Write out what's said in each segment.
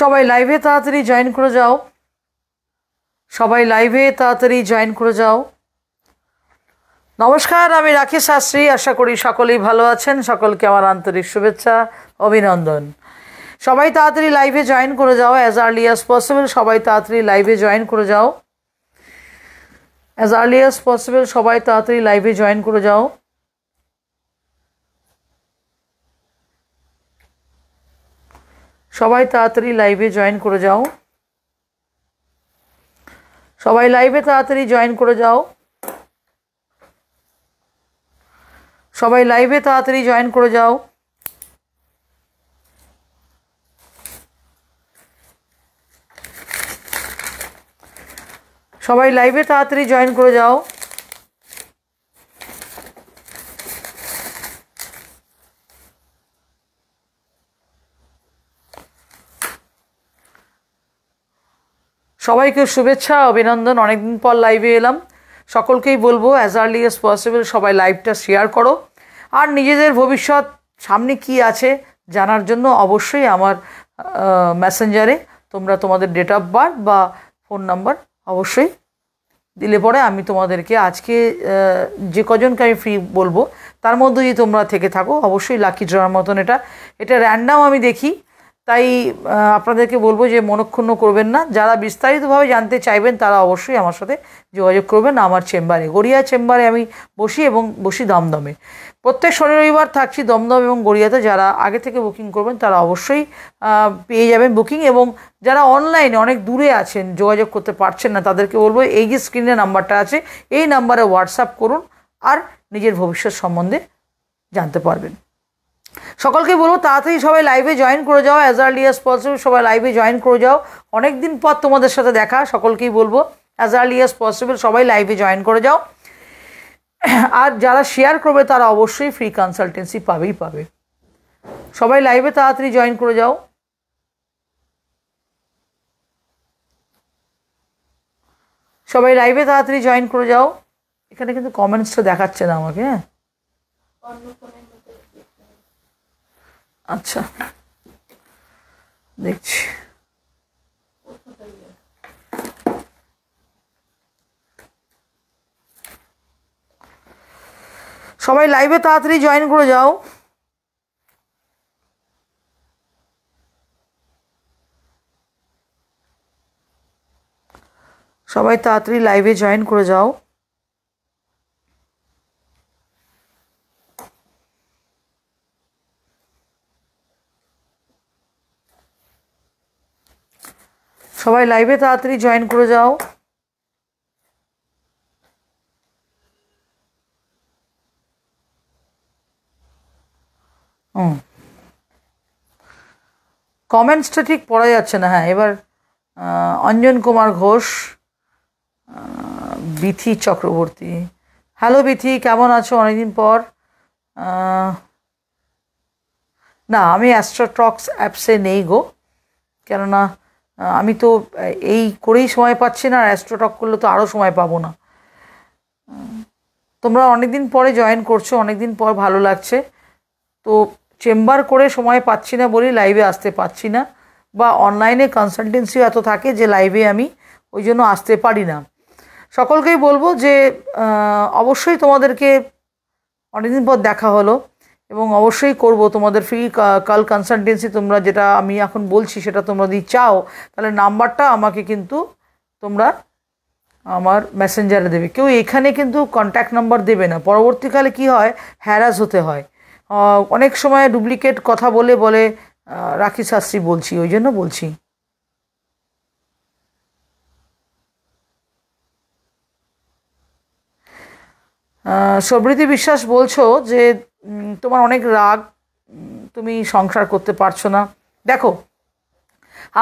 সবাই লাইভে তাড়াতাড়ি জয়েন করে যাও। সবাই লাইভে তাড়াতাড়ি জয়েন করে যাও। নমস্কার, আমি রাখি শাস্ত্রী। আশা করি সকলেই ভালো আছেন। সকলকে আমার আন্তরিক শুভেচ্ছা, অভিনন্দন। সবাই তাড়াতাড়ি লাইভে জয়েন করে যাও অ্যাজ আর্লি অ্যাজ পসিবল। সবাই তাড়াতাড়ি লাইভে জয়েন করে যাও অ্যাজ আর্লি অ্যাজ পসিবল। সবাই তাড়াতাড়ি লাইভে জয়েন করে যাও। সবাই তাড়াতাড়ি লাইভে জয়েন করে যাও। সবাই লাইভে তাড়াতাড়ি জয়েন করে যাও। সবাই লাইভে তাড়াতাড়ি জয়েন করে যাও। সবাই লাইভে তাড়াতাড়ি জয়েন করে যাও। সবাইকে শুভেচ্ছা, অভিনন্দন। অনেকদিন পর লাইভে এলাম। সকলকেই বলবো অ্যাজ আর্লি অ্যাজ পসিবল সবাই লাইভটা শেয়ার করো। আর নিজেদের ভবিষ্যৎ সামনে কি আছে জানার জন্য অবশ্যই আমার মেসেঞ্জারে তোমরা তোমাদের ডেট অফ বার্থ বা ফোন নাম্বার অবশ্যই দিলে পরে আমি তোমাদেরকে আজকে যে কজনকে আমি ফ্রি বলবো তার মধ্যে যদি তোমরা থেকে থাকো অবশ্যই লাকি ড্রর মতন এটা র্যান্ডাম আমি দেখি, তাই আপনাদেরকে বলবো যে মনক্ষুণ্ণ করবেন না। যারা বিস্তারিতভাবে জানতে চাইবেন তারা অবশ্যই আমার সাথে যোগাযোগ করবেন আমার চেম্বারে। গড়িয়া চেম্বারে আমি বসি এবং বসি দমদমে। প্রত্যেক শনি রবিবার থাকছি দমদম এবং গড়িয়াতে। যারা আগে থেকে বুকিং করবেন তারা অবশ্যই পেয়ে যাবেন বুকিং। এবং যারা অনলাইনে অনেক দূরে আছেন, যোগাযোগ করতে পারছেন না, তাদেরকে বলবো এই যে স্ক্রিনে নাম্বারটা আছে এই নাম্বারে হোয়াটসঅ্যাপ করুন আর নিজের ভবিষ্যৎ সম্বন্ধে জানতে পারবেন। সকলকে বলবো তাড়াতাড়ি সবাই লাইভে জয়েন করে যাও অ্যাজ আর্লি অ্যাজ পসিবল। সবাই লাইভে জয়েন করে যাও। অনেক দিন পর তোমাদের সাথে দেখা। সকলকেই বলবো অ্যাজ আর্লি অ্যাজ পসিবল সবাই লাইভে জয়েন করে যাও। আর যারা শেয়ার করবে তারা অবশ্যই ফ্রি কনসালটেন্সি পাবে। সবাই লাইভে তাড়াতাড়ি জয়েন করে যাও। সবাই লাইভে তাড়াতাড়ি জয়েন করে যাও। এখানে কিন্তু কমেন্টসটা দেখাচ্ছে না আমাকে। হ্যাঁ, আচ্ছা দেখছি। সবাই লাইভে তাড়াতাড়ি জয়েন করে যাও। সবাই তাড়াতাড়ি লাইভে জয়েন করে যাও। সবাই লাইভে তাড়াতাড়ি জয়েন করে যাও। কমেন্টসটা ঠিক পড়া যাচ্ছে না। হ্যাঁ, এবার অঞ্জন কুমার ঘোষ, বিথি চক্রবর্তী। হ্যালো বিথি, কেমন আছো অনেকদিন পর? না, আমি অ্যাস্ট্রোটক্স অ্যাপসে নেই গো, কেননা আমি তো এই করেই সময় পাচ্ছি না। আর অ্যাস্ট্রোটক করলে তো আরও সময় পাবো না। তোমরা অনেকদিন পরে জয়েন করছো, অনেকদিন পর ভালো লাগছে। তো চেম্বার করে সময় পাচ্ছি না বলেই লাইভে আসতে পারছি না, বা অনলাইনে কনসালটেন্সিও এত থাকে যে লাইভে আমি ওই জন্য আসতে পারি না। সকলকেই বলবো যে অবশ্যই তোমাদেরকে অনেকদিন পর দেখা হলো এবং অবশ্যই করব তোমাদের ফ্রি কাল কনসালটেন্সি। তোমরা যেটা আমি এখন বলছি সেটা তোমরা যদি চাও তাহলে নাম্বারটা আমাকে কিন্তু তোমরা আমার মেসেঞ্জারে দেবে। কেউ এখানে কিন্তু কন্ট্যাক্ট নাম্বার দেবে না। পরবর্তীকালে কি হয়, হ্যারাস হতে হয়। অনেক সময় ডুপ্লিকেট কথা বলে রাখি শাস্ত্রী বলছি, ওই জন্য বলছি। সবৃতি বিশ্বাস বলছো যে তোমার অনেক রাগ, তুমি সংসার করতে পারছো না। দেখো,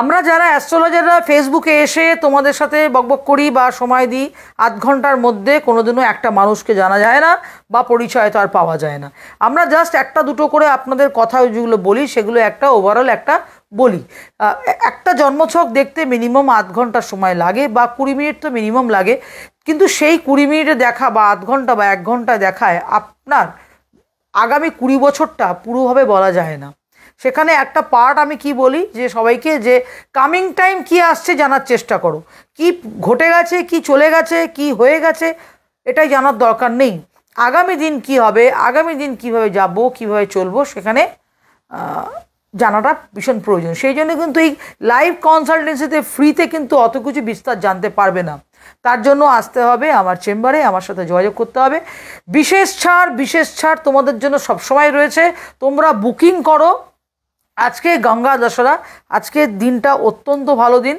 আমরা যারা অ্যাস্ট্রোলজাররা ফেসবুকে এসে তোমাদের সাথে বকবক করি বা সময় দিই, আধ ঘন্টার মধ্যে কোনোদিনও একটা মানুষকে জানা যায় না বা পরিচয় তো আর পাওয়া যায় না। আমরা জাস্ট একটা দুটো করে আপনাদের কথা যেগুলো বলি সেগুলো একটা ওভারঅল একটা বলি। একটা জন্মছক দেখতে মিনিমাম আধ ঘন্টা সময় লাগে বা 20 মিনিট তো মিনিমাম লাগে। কিন্তু সেই 20 মিনিটে দেখা বা আধ ঘন্টা বা 1 ঘন্টা দেখায় আপনার আগামী 20 বছরটা পুরোভাবে বলা যায় না। সেখানে একটা পার্ট আমি কি বলি যে সবাইকে, যে কামিং টাইম কি আসছে জানার চেষ্টা করো, কি ঘটে গেছে, কি চলে গেছে, কি হয়ে গেছে, এটাই জানার দরকার নেই। আগামী দিন কি হবে, আগামী দিন কিভাবে যাব, কিভাবে চলবো, সেখানে জানাটা ভীষণ প্রয়োজন। সেই জন্য কিন্তু এই লাইভ কনসালটেন্সিতে ফ্রিতে কিন্তু অত কিছু বিস্তার জানতে পারবে না। তার জন্য আসতে হবে আমার চেম্বারে, আমার সাথে যোগাযোগ করতে হবে। বিশেষ ছাড় তোমাদের জন্য সবসময় রয়েছে, তোমরা বুকিং করো। আজকে গঙ্গা দশরা, আজকের দিনটা অত্যন্ত ভালো দিন।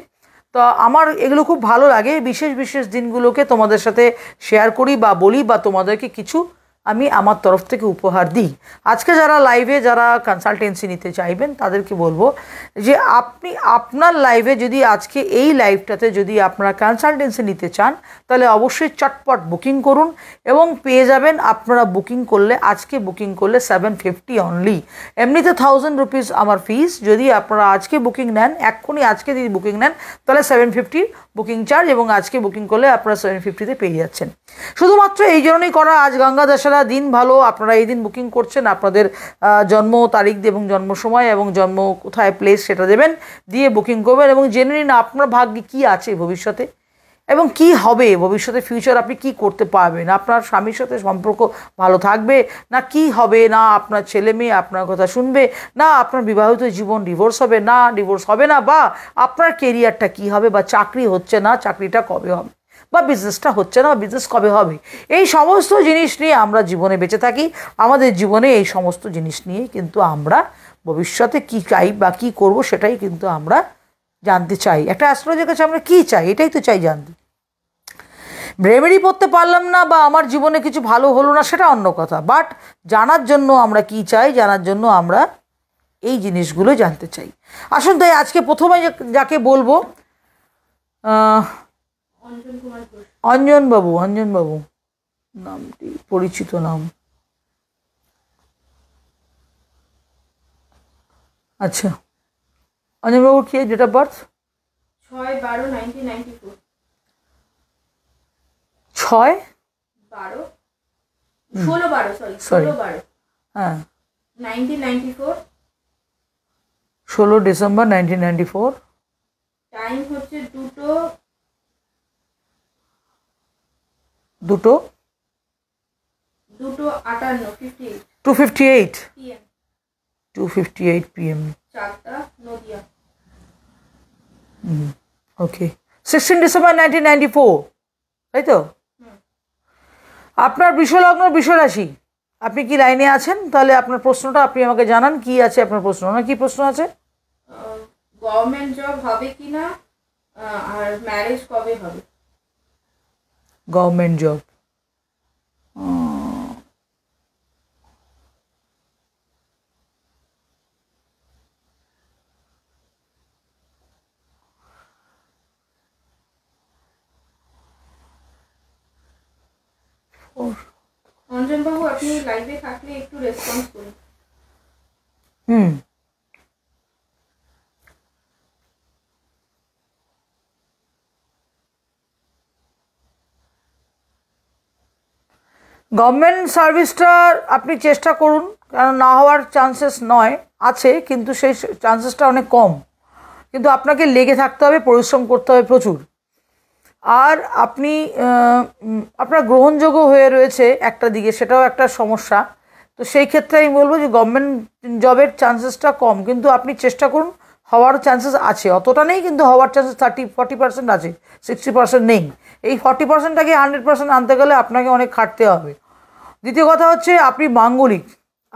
তো আমার এগুলো খুব ভালো লাগে, বিশেষ দিনগুলোকে তোমাদের সাথে শেয়ার করি বা বলি, বা তোমাদেরকে কিছু আমি আমার তরফ থেকে উপহার দিই। আজকে যারা লাইভে, যারা কনসালটেন্সি নিতে চাইবেন, তাদেরকে বলবো যে আপনি আপনার লাইভে যদি আজকে এই লাইভটাতে যদি আপনারা কনসালটেন্সি নিতে চান, তাহলে অবশ্যই চটপট বুকিং করুন এবং পেয়ে যাবেন। আপনারা বুকিং করলে, আজকে বুকিং করলে 750 অনলি। এমনিতে 1000 রুপিস আমার ফিস। যদি আপনারা আজকে বুকিং নেন, এক্ষুনি আজকে যদি বুকিং নেন, তাহলে 750 বুকিং চার্জ, এবং আজকে বুকিং করলে আপনারা 750-তে পেয়ে যাচ্ছেন। শুধুমাত্র এই জন্যই করা, আজ গঙ্গা দশরা, দিন ভালো, আপনারা এই দিন বুকিং করছেন, আপনাদের জন্ম তারিখ এবং জন্ম সময় এবং জন্ম কোথায় প্লেস সেটা দেবেন, দিয়ে বুকিং করবেন এবং জেনে নিন আপনার ভাগ্যে কী আছে ভবিষ্যতে এবং কি হবে ভবিষ্যতে, ফিউচার আপনি কি করতে পারবেন, আপনার স্বামীর সাথে সম্পর্ক ভালো থাকবে না কি হবে, না আপনার ছেলে মেয়ে আপনার কথা শুনবে, না আপনার বিবাহিত জীবন ডিভোর্স হবে, না ডিভোর্স হবে না, বা আপনার কেরিয়ারটা কি হবে, বা চাকরি হচ্ছে না, চাকরিটা কবে হবে, বা বিজনেসটা হচ্ছে না, বিজনেস কবে হবে। এই সমস্ত জিনিস নিয়ে আমরা জীবনে বেঁচে থাকি। আমাদের জীবনে এই সমস্ত জিনিস নিয়েই কিন্তু আমরা ভবিষ্যতে কি চাই বা কি করব সেটাই কিন্তু আমরা জানতে চাই। একটা অ্যাস্ট্রোলজির কাছে আমরা কি চাই, এটাই তো চাই জানতে। রেমেডি পড়তে পারলাম না বা আমার জীবনে কিছু ভালো হলো না, সেটা অন্য কথা, বাট জানার জন্য আমরা কি চাই, জানার জন্য আমরা এই জিনিসগুলো জানতে চাই। আসুন তাই আজকে প্রথমে যাকে বলবো, অঞ্জনবাবু। অঞ্জনবাবু নামটি পরিচিত নাম। আচ্ছা, অঞ্জনবাবুর কি ডেট অফ বার্থ? 6/12/1994। 6/12 16/12 হ্যাঁ 1994। 16 ডিসেম্বর 1994। টাইম হচ্ছে 2:58 PM। 2:58 PM। চাকদা, নদিয়া। ওকে, 16 ডিসেম্বর 1994, তাই তো? আপনার বৃষলগ্ন, বৃষরাশি, আপনি কি লাইনে আছেন? তাহলে আপনার প্রশ্নটা আপনি আমাকে জানান, কি আছে আপনার প্রশ্ন, না কি প্রশ্ন আছে? গভর্নমেন্ট জব হবে কিনা, আর ম্যারেজ কবে হবে? গভর্নমেন্ট জব, অঞ্জনবাবু আপনি লাইভে থাকলে একটু রেসপন্স করুন। গভর্নমেন্ট সার্ভিসটা আপনি চেষ্টা করুন, কারণ না হওয়ার চান্সেস নয়, আছে, কিন্তু সেই চান্সেসটা অনেক কম। কিন্তু আপনাকে লেগে থাকতে হবে, পরিশ্রম করতে হবে প্রচুর। আর আপনি আপনার গ্রহণযোগ্য হয়ে রয়েছে একটা দিকে, সেটাও একটা সমস্যা। তো সেই ক্ষেত্রে আমি বলবো যে গভর্নমেন্ট জবের চান্সেসটা কম, কিন্তু আপনি চেষ্টা করুন, হওয়ার চান্সেস আছে, অতটা নেই কিন্তু হওয়ার চান্সেস 30-40% আছে, 60% নেই। এই 40%টাকে 100% আনতে গেলে আপনাকে অনেক খাটতে হবে। দ্বিতীয় কথা হচ্ছে আপনি মাঙ্গলিক,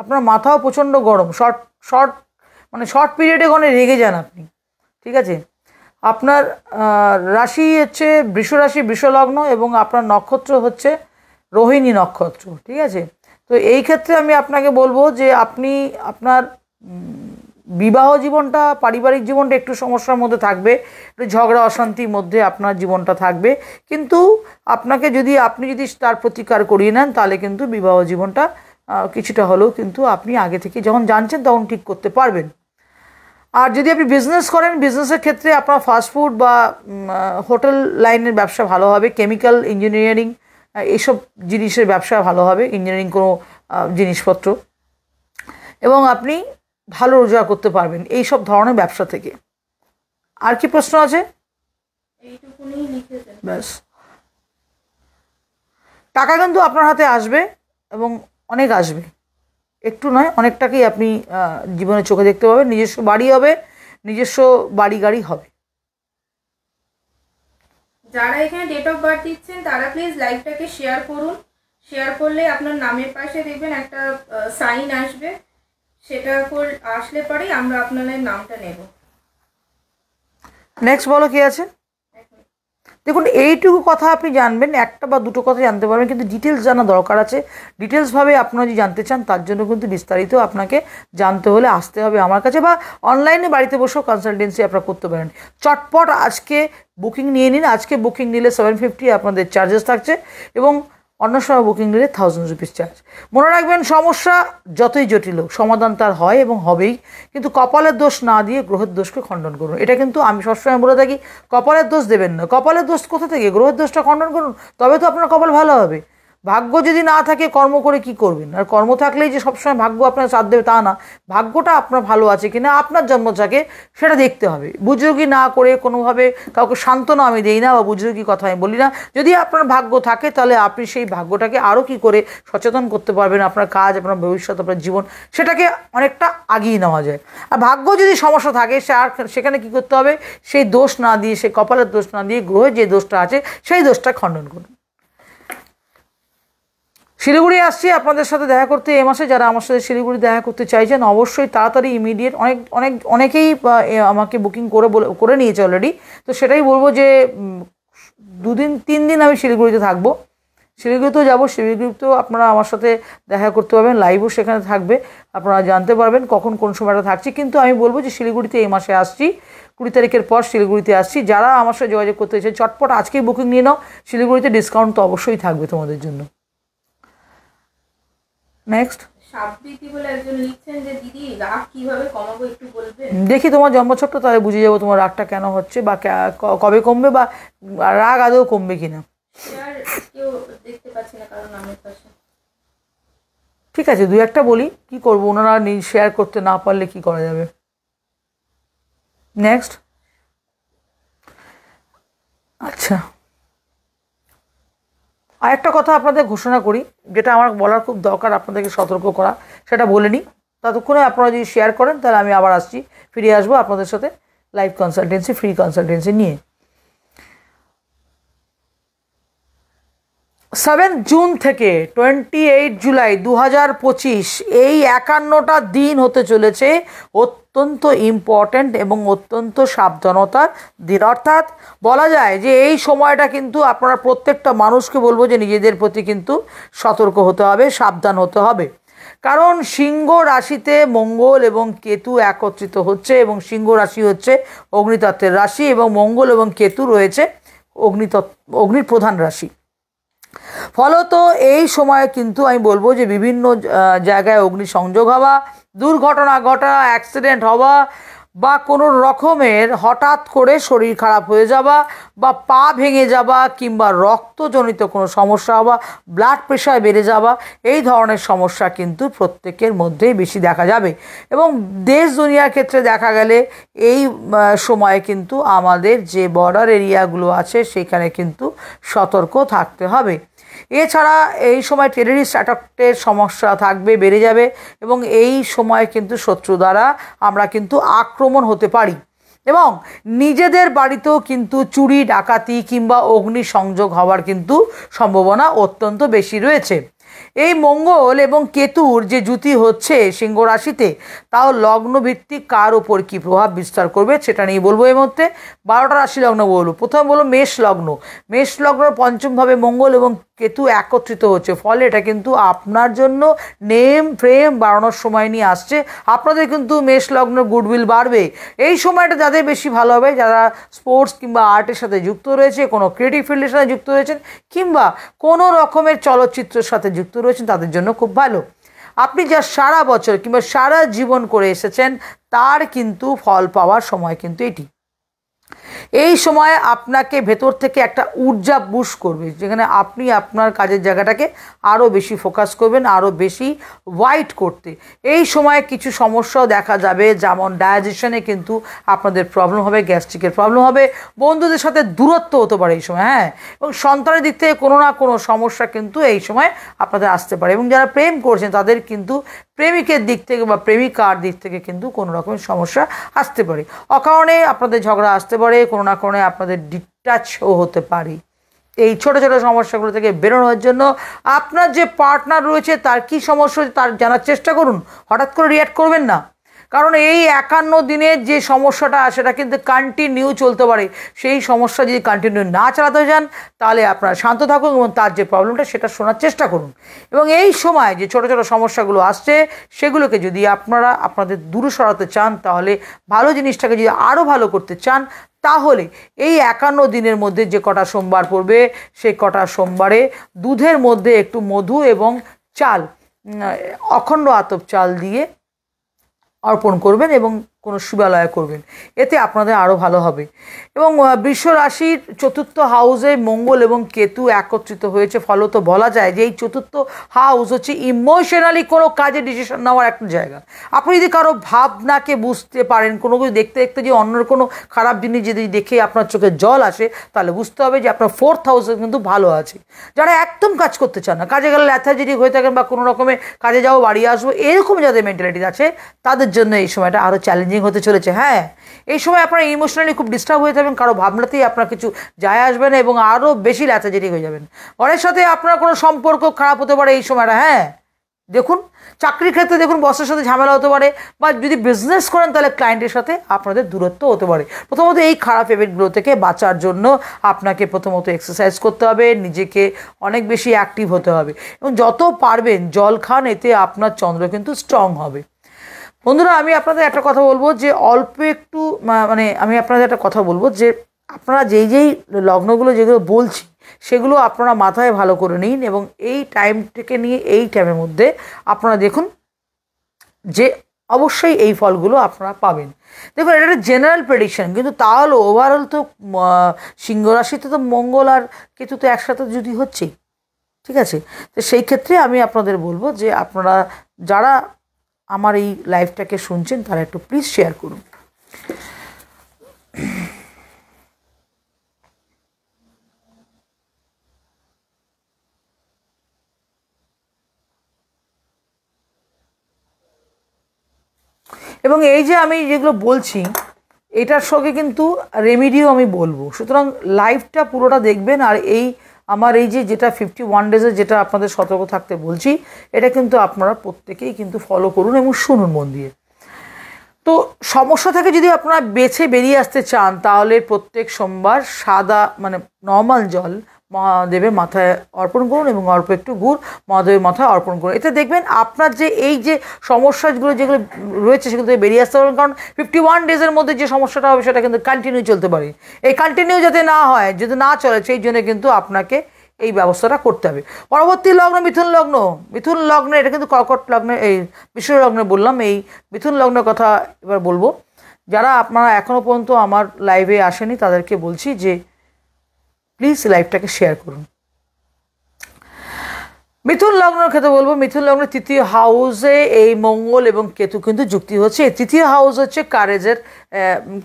আপনার মাথাও প্রচণ্ড গরম, শর্ট পিরিয়ডে কোনো রেগে যান আপনি, ঠিক আছে? আপনার রাশি হচ্ছে বৃষরাশি, বৃষলগ্ন, এবং আপনার নক্ষত্র হচ্ছে রোহিণী নক্ষত্র, ঠিক আছে? তো এই ক্ষেত্রে আমি আপনাকে বলবো যে আপনি আপনার বিবাহ জীবনটা, পারিবারিক জীবনটা একটু সমস্যার মধ্যে থাকবে, একটু ঝগড়া অশান্তির মধ্যে আপনার জীবনটা থাকবে, কিন্তু আপনি যদি তার প্রতিকার করিয়ে নেন, তাহলে কিন্তু বিবাহ জীবনটা কিছুটা হলেও কিন্তু আপনি আগে থেকে যখন জানছেন তখন ঠিক করতে পারবেন। আর যদি আপনি বিজনেস করেন, বিজনেসের ক্ষেত্রে আপনার ফাস্টফুড বা হোটেল লাইনের ব্যবসা ভালো হবে, কেমিক্যাল ইঞ্জিনিয়ারিং এইসব জিনিসের ব্যবসা ভালো হবে, ইঞ্জিনিয়ারিং কোনো জিনিসপত্র। এবং আপনি ভালো রোজগার করতে পারবেন এই সব ধরনের ব্যবসা থেকে। আর কি প্রশ্ন আছে? এইটুকুনি লিখেছেন। ব্যাস। টাকা কিন্তু আপনার হাতে আসবে এবং অনেক আসবে, একটু নয় অনেকটাকেই আপনি জীবনে চোখে দেখতে পাবেন। নিজস্ব বাড়ি হবে, নিজস্ব বাড়ি গাড়ি হবে। যারা এখানে ডেট অফ বার্থ দিচ্ছেন তারা প্লিজ লাইভটাকে শেয়ার করুন। শেয়ার করলে আপনার নামের পাশে দেখবেন একটা সাইন আসবে, সেটা আসলে পরেই আমরা আপনাদের নামটা নেব। নেক্সট বলো কি আছে? দেখুন এইটুকু কথা আপনি জানবেন, একটা বা দুটো কথা জানতে পারবেন, কিন্তু ডিটেলস জানা দরকার আছে। ডিটেলসভাবে আপনারা যদি জানতে চান তার জন্য কিন্তু বিস্তারিত আপনাকে জানতে হলে আসতে হবে আমার কাছে, বা অনলাইনে বাড়িতে বসেও কনসালটেন্সি আপনারা করতে পারেন। চটপট আজকে বুকিং নিয়ে নিন। আজকে বুকিং নিলে 750 আপনাদের চার্জেস থাকছে, এবং অন্য সময় বুকিং নিলে 1000 রুপিস চার্জ। মনে রাখবেন, সমস্যা যতই জটিল হোক সমাধান তার হয় এবং হবেই, কিন্তু কপালের দোষ না দিয়ে গ্রহের দোষকে খণ্ডন করুন। এটা কিন্তু আমি সবসময় বলে থাকি, কপালের দোষ দেবেন না। কপালের দোষ কোথা থেকে? গ্রহের দোষটা খণ্ডন করুন, তবে তো আপনার কপাল ভালো হবে। ভাগ্য যদি না থাকে কর্ম করে কি করবেন? আর কর্ম থাকলেই যে সবসময় ভাগ্য আপনার সাথ দেবে তা না। ভাগ্যটা আপনার ভালো আছে কিনা আপনার জন্মচাকে সেটা দেখতে হবে। বুজরুগি না করে কোনোভাবে কাউকে সান্ত্বনা আমি দিই না, বা বুজরুগি কথা আমি বলি না। যদি আপনার ভাগ্য থাকে তাহলে আপনি সেই ভাগ্যটাকে আরও কি করে সচেতন করতে পারবেন, আপনার কাজ, আপনার ভবিষ্যৎ, আপনার জীবন, সেটাকে অনেকটা আগিয়ে নেওয়া যায়। আর ভাগ্য যদি সমস্যা থাকে সেখানে কি করতে হবে? সেই দোষ না দিয়ে, সেই কপালের দোষ না দিয়ে গ্রহের যে দোষটা আছে সেই দোষটা খণ্ডন করুন। শিলিগুড়ি আসছি আপনাদের সাথে দেখা করতে এই মাসে। যারা আমার সাথে শিলিগুড়ি দেখা করতে চাইছেন অবশ্যই তাড়াতাড়ি ইমিডিয়েট, অনেকেই আমাকে বুকিং করে নিয়েছে অলরেডি। তো সেটাই বলবো যে 2-3 দিন আমি শিলিগুড়িতে থাকবো। শিলিগুড়িতেও যাবো, শিলিগুড়িতেও আপনারা আমার সাথে দেখা করতে পারবেন, লাইভও সেখানে থাকবে, আপনারা জানতে পারবেন কখন কোন সময়টা থাকছি। কিন্তু আমি বলবো যে শিলিগুড়িতে এই মাসে আসছি, 20 তারিখের পর শিলিগুড়িতে আসছি। যারা আমার সাথে যোগাযোগ করতে চাই চটপট আজকেই বুকিং নিয়ে নাও। শিলিগুড়িতে ডিসকাউন্ট তো অবশ্যই থাকবে তোমাদের জন্য। নেক্সট সাবৃতি বলে একজন লিখছেন যে দিদি রাগ কিভাবে কমাবো একটু বলবেন? দেখি তোমার জন্মছকটা, তাহলে বুঝে যাবো তোমার রাগটা কেন হচ্ছে, বা কবে কমবে, বা রাগ আদৌ কমবে কিনা। কেউ দেখতে পাচ্ছি না কারণ নামের পাশে। ঠিক আছে, 2-1টা বলি, কি করবো, ওনারা শেয়ার করতে না পারলে কি করা যাবে। নেক্সট। আচ্ছা, আরেকটা কথা আপনাদের ঘোষণা করি, যেটা আমার বলার খুব দরকার, আপনাদেরকে সতর্ক করা, সেটা বলে নিই। ততক্ষণে আপনারা যদি শেয়ার করেন তাহলে আমি আবার ফিরে আসবো আপনাদের সাথে লাইভ কনসালটেন্সি, ফ্রি কনসালটেন্সি নিয়ে। 7 জুন থেকে 28 জুলাই 2025 এই 51টা দিন হতে চলেছে অত্যন্ত ইম্পর্ট্যান্ট এবং অত্যন্ত সাবধানতার দিন। অর্থাৎ বলা যায় যে এই সময়টা কিন্তু আপনারা প্রত্যেকটা মানুষকে বলবো যে নিজেদের প্রতি কিন্তু সতর্ক হতে হবে, সাবধান হতে হবে। কারণ সিংহ রাশিতে মঙ্গল এবং কেতু একত্রিত হচ্ছে, এবং সিংহ রাশি হচ্ছে অগ্নিতত্ত্বের রাশি, এবং মঙ্গল এবং কেতু রয়েছে অগ্নির প্রধান রাশি। ফলত এই সময় কিন্তু আমি বলবো যে বিভিন্ন জায়গায় অগ্নিসংযোগ হওয়া, দুর্ঘটনা ঘটা, অ্যাক্সিডেন্ট হওয়া, বা কোনো রকমের হঠাৎ করে শরীর খারাপ হয়ে যাওয়া, বা পা ভেঙে যাওয়া, কিংবা রক্তজনিত কোনো সমস্যা হওয়া, ব্লাড প্রেশার বেড়ে যাওয়া, এই ধরনের সমস্যা কিন্তু প্রত্যেকের মধ্যেই বেশি দেখা যাবে। এবং দেশ দুনিয়ার ক্ষেত্রে দেখা গেলে এই সময়ে কিন্তু আমাদের যে বর্ডার এরিয়াগুলো আছে সেখানে কিন্তু সতর্ক থাকতে হবে। এছাড়া এই সময় টেররিস্ট অ্যাটাকের সমস্যা থাকবে, বেড়ে যাবে, এবং এই সময় কিন্তু শত্রু দ্বারা আমরা কিন্তু আক্রমণ হতে পারি, এবং নিজেদের বাড়িতেও কিন্তু চুরি ডাকাতি কিংবা অগ্নিসংযোগ হওয়ার কিন্তু সম্ভাবনা অত্যন্ত বেশি রয়েছে। এই মঙ্গল এবং কেতুর যে যুতি হচ্ছে সিংহ রাশিতে, তাও লগ্নভিত্তিক কার ওপর কী প্রভাব বিস্তার করবে সেটা নিয়ে বলবো। এই মধ্যে 12টা রাশি লগ্ন বলবো। প্রথমে বলবো মেষ লগ্ন। মেষ লগ্নের পঞ্চমভাবে মঙ্গল এবং কেতু একত্রিত হচ্ছে, ফলে এটা কিন্তু আপনার জন্য নেম ফ্রেম বাড়ানোর সময় নিয়ে আসছে। আপনাদের কিন্তু মেষ লগ্ন গুডউইল বাড়বে। এই সময়টা যাদের বেশি ভালো হবে, যারা স্পোর্টস কিংবা আর্টের সাথে যুক্ত রয়েছে, কোনো ক্রিয়েটিভ ফিল্ডের সাথে যুক্ত রয়েছেন, কিংবা কোনো রকমের চলচ্চিত্রের সাথে যুক্ত রয়েছেন, তাদের জন্য খুব ভালো। আপনি যা সারা বছর কিংবা সারা জীবন করে এসেছেন তার কিন্তু ফল পাওয়ার সময় কিন্তু এটি। এই সময় আপনাকে ভেতর থেকে একটা ঊর্জা বুস্ট করবে, যেখানে আপনি আপনার কাজের জায়গাটাকে আরও বেশি ফোকাস করবেন, আরও বেশি ওয়াইড করতে। এই সময় কিছু সমস্যাও দেখা যাবে, যেমন ডাইজেশনে কিন্তু আপনাদের প্রবলেম হবে, গ্যাস্ট্রিকের প্রবলেম হবে, বন্ধুদের সাথে দূরত্ব হতে পারে এই সময়, হ্যাঁ, এবং সন্তানের দিক থেকে কোনো না কোনো সমস্যা কিন্তু এই সময় আপনাদের আসতে পারে। এবং যারা প্রেম করছেন তাদের কিন্তু প্রেমিকের দিক থেকে বা প্রেমিকার দিক থেকে কিন্তু কোনো রকমের সমস্যা আসতে পারে, অকারণে আপনাদের ঝগড়া আসতে পারে, কোনো না কোনো আপনাদের ডিটাচও হতে পারে। এই ছোটো ছোটো সমস্যাগুলো থেকে বেরোনোর জন্য আপনার যে পার্টনার রয়েছে তার কী সমস্যা হচ্ছে তার জানার চেষ্টা করুন, হঠাৎ করে রিঅ্যাক্ট করবেন না, কারণ এই 51 দিনের যে সমস্যাটা সেটা কিন্তু কন্টিনিউ চলতে পারে। সেই সমস্যা যদি কন্টিনিউ না চালাতে যান তাহলে আপনারা শান্ত থাকুন এবং তার যে প্রবলেমটা সেটা শোনার চেষ্টা করুন। এবং এই সময় যে ছোটো ছোটো সমস্যাগুলো আসছে সেগুলোকে যদি আপনারা আপনাদের দূরে সরাতে চান, তাহলে ভালো জিনিসটাকে যদি আরও ভালো করতে চান, তাহলে এই 51 দিনের মধ্যে যে কটা সোমবার পড়বে সেই কটা সোমবারে দুধের মধ্যে একটু মধু এবং চাল, অখণ্ড আতপ চাল দিয়ে অর্পণ করবেন এবং কোনো শিবালয় করবেন, এতে আপনাদের আরও ভালো হবে। এবং বৃষ রাশির 4th হাউসে মঙ্গল এবং কেতু একত্রিত হয়েছে, ফলত বলা যায় যে এই 4th হাউস হচ্ছে ইমোশনালি কোনো কাজে ডিসিশন নেওয়ার একটা জায়গা। আপনি যদি কারো ভাবনাকে বুঝতে পারেন, কোনো কিছু দেখতে দেখতে যে অন্যের কোনো খারাপ জিনিস যদি দেখে আপনার চোখে জল আসে, তাহলে বুঝতে হবে যে আপনার 4th হাউসে কিন্তু ভালো আছে। যারা একদম কাজ করতে চান না, কাজে গেলে ল্যাথার্জিটিক হয়ে থাকেন বা কোনো রকমে কাজে যাও বাড়ি আসবো এরকম যাদের মেন্টালিটি আছে, তাদের জন্য এই সময়টা আরও চ্যালেঞ্জিং হতে চলেছে। হ্যাঁ, এই সময় আপনারা ইমোশনালি খুব ডিস্টার্ব হয়ে যাবেন, কারো ভাবনাতেই আপনার কিছু যায় আসবে না এবং আরও বেশি ল্যাথার্জেটিক হয়ে যাবেন। ঘরের সাথে আপনার কোনো সম্পর্ক খারাপ হতে পারে এই সময়টা। হ্যাঁ, দেখুন চাকরির ক্ষেত্রে দেখুন বসের সাথে ঝামেলা হতে পারে, বা যদি বিজনেস করেন তাহলে ক্লায়েন্টের সাথে আপনাদের দূরত্ব হতে পারে। প্রথমত এই খারাপ এফেক্টগুলো থেকে বাঁচার জন্য আপনাকে প্রথমত এক্সারসাইজ করতে হবে, নিজেকে অনেক বেশি অ্যাক্টিভ হতে হবে এবং যত পারবেন জল খান, এতে আপনার চন্দ্র কিন্তু স্ট্রং হবে। বন্ধুরা, আমি আপনাদের একটা কথা বলবো যে অল্প একটু আমি আপনাদের একটা কথা বলবো যে আপনারা যেই লগ্নগুলো যেগুলো বলছি সেগুলো আপনারা মাথায় ভালো করে নিন এবং এই টাইমটাকে নিয়ে এই টাইমের মধ্যে আপনারা দেখুন যে অবশ্যই এই ফলগুলো আপনারা পাবেন। দেখুন, এটা একটা জেনারেল প্রেডিকশন, কিন্তু তাহলে ওভারঅল তো সিংহ রাশিতে তো মঙ্গল আর কেতু তো একসাথে যদি হচ্ছেই, ঠিক আছে। তো সেই ক্ষেত্রে আমি আপনাদের বলবো যে আপনারা যারা আমার এই লাইভটাকে শুনছেন তারা একটু প্লিজ শেয়ার করুন। এবং এই যে আমি যেগুলো বলছি এটার সঙ্গে কিন্তু রেমিডিও আমি বলবো, সুতরাং লাইভটা পুরোটা দেখবেন। আর এই আমার এই যেটা 51 ডেজে যেটা আপনাদের সতর্ক থাকতে বলছি, এটা কিন্তু আপনারা প্রত্যেকেই কিন্তু ফলো করুন এবং শুনুন মন দিয়ে। তো সমস্যা থেকে যদি আপনারা বেছে বেরিয়ে আসতে চান, তাহলে প্রত্যেক সোমবার সাদা নর্মাল জল মহাদেবের মাথায় অর্পণ করুন এবং অল্প একটু গুড় মহাদেবের মাথায় অর্পণ করুন। এতে দেখবেন আপনার যে এই যে সমস্যাগুলো যেগুলো রয়েছে সেগুলো থেকে বেরিয়ে আসতে পারবেন, কারণ 51 ডেজের মধ্যে যে সমস্যাটা হবে সেটা কিন্তু কন্টিনিউ চলতে পারে। এই কন্টিনিউ যাতে না হয়, যদি না চলে, সেই জন্য কিন্তু আপনাকে এই ব্যবস্থাটা করতে হবে। পরবর্তী লগ্ন মিথুন লগ্ন। মিথুন লগ্নে, এটা কিন্তু কর্কট লগ্নে, এই বৃষ লগ্নে বললাম, এই মিথুন লগ্নের কথা এবার বলবো। যারা আপনারা এখনও পর্যন্ত আমার লাইভে আসেনি তাদেরকে বলছি যে প্লিজ লাইভটাকে শেয়ার করুন। মিথুন লগ্নের ক্ষেত্রে বলবো, মিথুন লগ্নের 3য় হাউসে এই মঙ্গল এবং কেতু কিন্তু যুক্তি হচ্ছে। 3য় হাউস হচ্ছে কারেজের,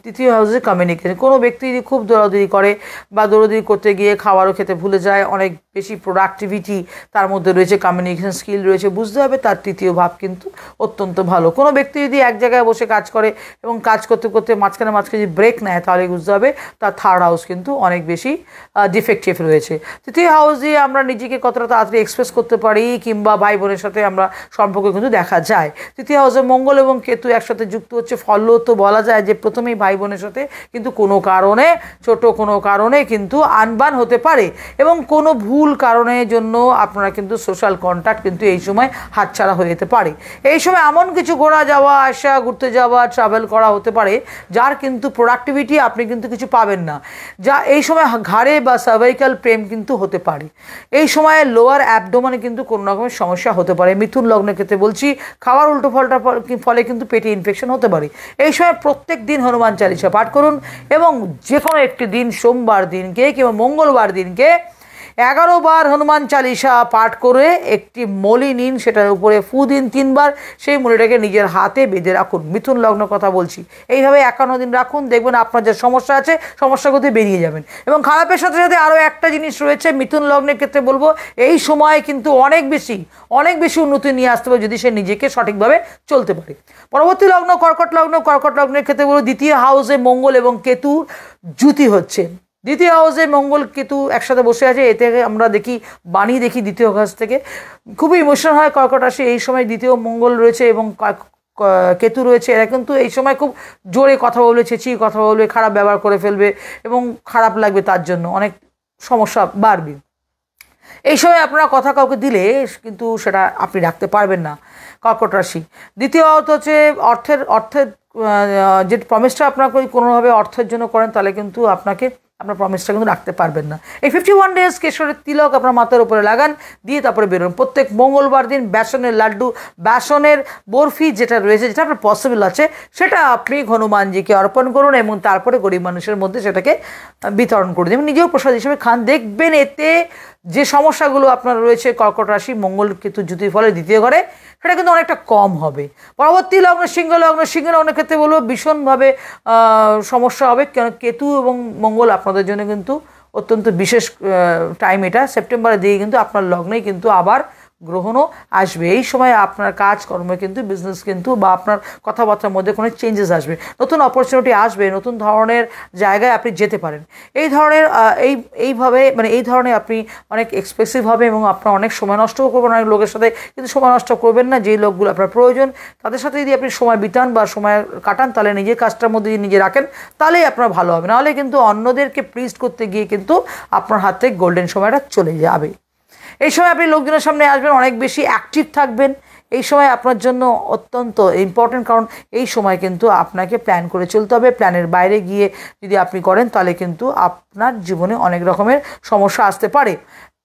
3য় হাউসে কমিউনিকেশন। কোনো ব্যক্তি যদি খুব দৌড়াদৌড়ি করে বা দৌড়াদৌড়ি করতে গিয়ে খাবারও খেতে ভুলে যায়, অনেক বেশি প্রোডাক্টিভিটি তার মধ্যে রয়েছে, কমিউনিকেশন স্কিল রয়েছে, বুঝতে হবে তার 3য় ভাব কিন্তু অত্যন্ত ভালো। কোনো ব্যক্তি যদি এক জায়গায় বসে কাজ করে এবং কাজ করতে করতে মাঝখানে যদি ব্রেক নেয়, তাহলে বুঝতে হবে তার 3rd হাউস কিন্তু অনেক বেশি ডিফেক্টিভ রয়েছে। 3য় হাউস দিয়ে আমরা নিজেকে কতটা তাড়াতাড়ি এক্সপ্রেস করতে পারি কিংবা ভাই বোনের সাথে আমরা সম্পর্ক কিন্তু দেখা যায়। 3য় হাউসে মঙ্গল এবং কেতু একসাথে যুক্ত হচ্ছে, ফলত বলা যায় যে প্রথমেই ভাই বোনের সাথে কিন্তু কোনো কারণে, ছোট কোনো কারণে কিন্তু আনবান হতে পারে এবং কোনো ভুল কারণের জন্য আপনারা কিন্তু সোশ্যাল কন্ট্যাক্ট কিন্তু এই সময় হাতছাড়া হয়ে যেতে পারে। এই সময় এমন কিছু ঘোরা যাওয়া আসা, ঘুরতে যাওয়া, ট্রাভেল করা হতে পারে যার কিন্তু প্রোডাক্টিভিটি আপনি কিন্তু কিছু পাবেন না, যা এই সময় ঘাড়ে বা সার্ভাইকাল প্রেম কিন্তু হতে পারে। এই সময় লোয়ার অ্যাবডোমেনে কিন্তু কোনো রকমের সমস্যা হতে পারে। মিথুন লগ্নের ক্ষেত্রে বলছি খাবার উল্টো পাল্টার ফলে কিন্তু পেটে ইনফেকশন হতে পারে। এই সময় প্রত্যেক দিন হনুমান চালিসা পাঠ করুন এবং যে কোনো একটি দিন, সোমবার দিনকে কিংবা মঙ্গলবার দিনকে 11 বার হনুমান চালিসা পাঠ করে একটি মলি নিন, সেটার উপরে ফু দিন 3 বার, সেই মলিটাকে নিজের হাতে বেঁধে রাখুন। মিথুন লগ্ন কথা বলছি, এইভাবে 51 দিন রাখুন, দেখবেন আপনার যে সমস্যা আছে সমস্যাগুলো বেরিয়ে যাবেন। এবং খারাপের সাথে সাথে আরও একটা জিনিস রয়েছে মিথুন লগ্নের ক্ষেত্রে বলবো, এই সময় কিন্তু অনেক বেশি উন্নতি নিয়ে আসতে পারে যদি সে নিজেকে সঠিকভাবে চলতে পারে। পরবর্তী লগ্ন কর্কট লগ্ন। কর্কট লগ্নের ক্ষেত্রে বলবো দ্বিতীয় হাউসে মঙ্গল এবং কেতু যুতি হচ্ছে। দ্বিতীয় হাউসে মঙ্গল কেতু একসাথে বসে আছে, এতে আমরা বাণী দেখি দ্বিতীয় হাউস থেকে খুবই ইমোশনাল হয় কর্কট রাশি। এই সময় দ্বিতীয় মঙ্গল রয়েছে এবং কেতু রয়েছে, এরা কিন্তু এই সময় খুব জোরে কথা বলবে, চেঁচিয়ে কথা বলবে, খারাপ ব্যবহার করে ফেলবে এবং খারাপ লাগবে, তার জন্য অনেক সমস্যা বাড়বে। এই সময় আপনারা কথা কাউকে দিলে কিন্তু সেটা আপনি রাখতে পারবেন না কর্কট রাশি। দ্বিতীয়ত হচ্ছে অর্থের যে প্রমিসটা আপনার কোনোভাবে অর্থের জন্য করেন তাহলে কিন্তু আপনার প্রমিসটা কিন্তু রাখতে পারবেন না। এই 51 ডেজ কেশরের তিলক আপনার মাথার উপরে লাগান, দিয়ে তারপরে বেরোন। প্রত্যেক মঙ্গলবার দিন বেসনের লাড্ডু, বেসনের বরফি যেটা রয়েছে, যেটা আপনার পসিবল আছে, সেটা আপনি হনুমানজিকে অর্পণ করুন এবং তারপরে গরিব মানুষের মধ্যে সেটাকে বিতরণ করে দেবেন, নিজেও প্রসাদ হিসেবে খান। দেখবেন এতে যে সমস্যাগুলো আপনার রয়েছে কর্কট রাশি মঙ্গল কেতু যুতির ফলে দ্বিতীয় ঘরে, সেটা কিন্তু অনেকটা কম হবে। পরবর্তী লগ্ন সিংহ লগ্ন। সিংহ লগ্নের ক্ষেত্রে বলবো ভীষণভাবে সমস্যা হবে, কেন কেতু এবং মঙ্গল আপনাদের জন্য কিন্তু অত্যন্ত বিশেষ টাইম। এটা সেপ্টেম্বরের দিকে কিন্তু আপনার লগ্নেই কিন্তু আবার গ্রহণও আসবে। এই সময় আপনার কাজকর্মে কিন্তু বিজনেস কিন্তু বা আপনার কথাবার্তার মধ্যে কোনো চেঞ্জেস আসবে, নতুন অপরচুনিটি আসবে, নতুন ধরনের জায়গায় আপনি যেতে পারেন। এই ধরনের এই ধরনের আপনি অনেক এক্সপ্রেসিভ হবে এবং আপনার অনেক সময় নষ্টও করবেন অনেক লোকের সাথে, কিন্তু সময় নষ্ট করবেন না। যেই লোকগুলো আপনার প্রয়োজন তাদের সাথে যদি আপনি সময় বিতান বা সময় কাটান, তাহলে নিজের কাজটার মধ্যে যদি নিজে রাখেন তাহলেই আপনার ভালো হবে। নাহলে কিন্তু অন্যদেরকে প্লিজ করতে গিয়ে কিন্তু আপনার হাত থেকে গোল্ডেন সময়টা চলে যাবে। এই সময় আপনি লোকজনের সামনে আসবেন, অনেক বেশি অ্যাক্টিভ থাকবেন। এই সময় আপনার জন্য অত্যন্ত ইম্পর্টেন্ট, কারণ এই সময় কিন্তু আপনাকে প্ল্যান করে চলতে হবে। প্ল্যানের বাইরে গিয়ে যদি আপনি করেন তাহলে কিন্তু আপনার জীবনে অনেক রকমের সমস্যা আসতে পারে।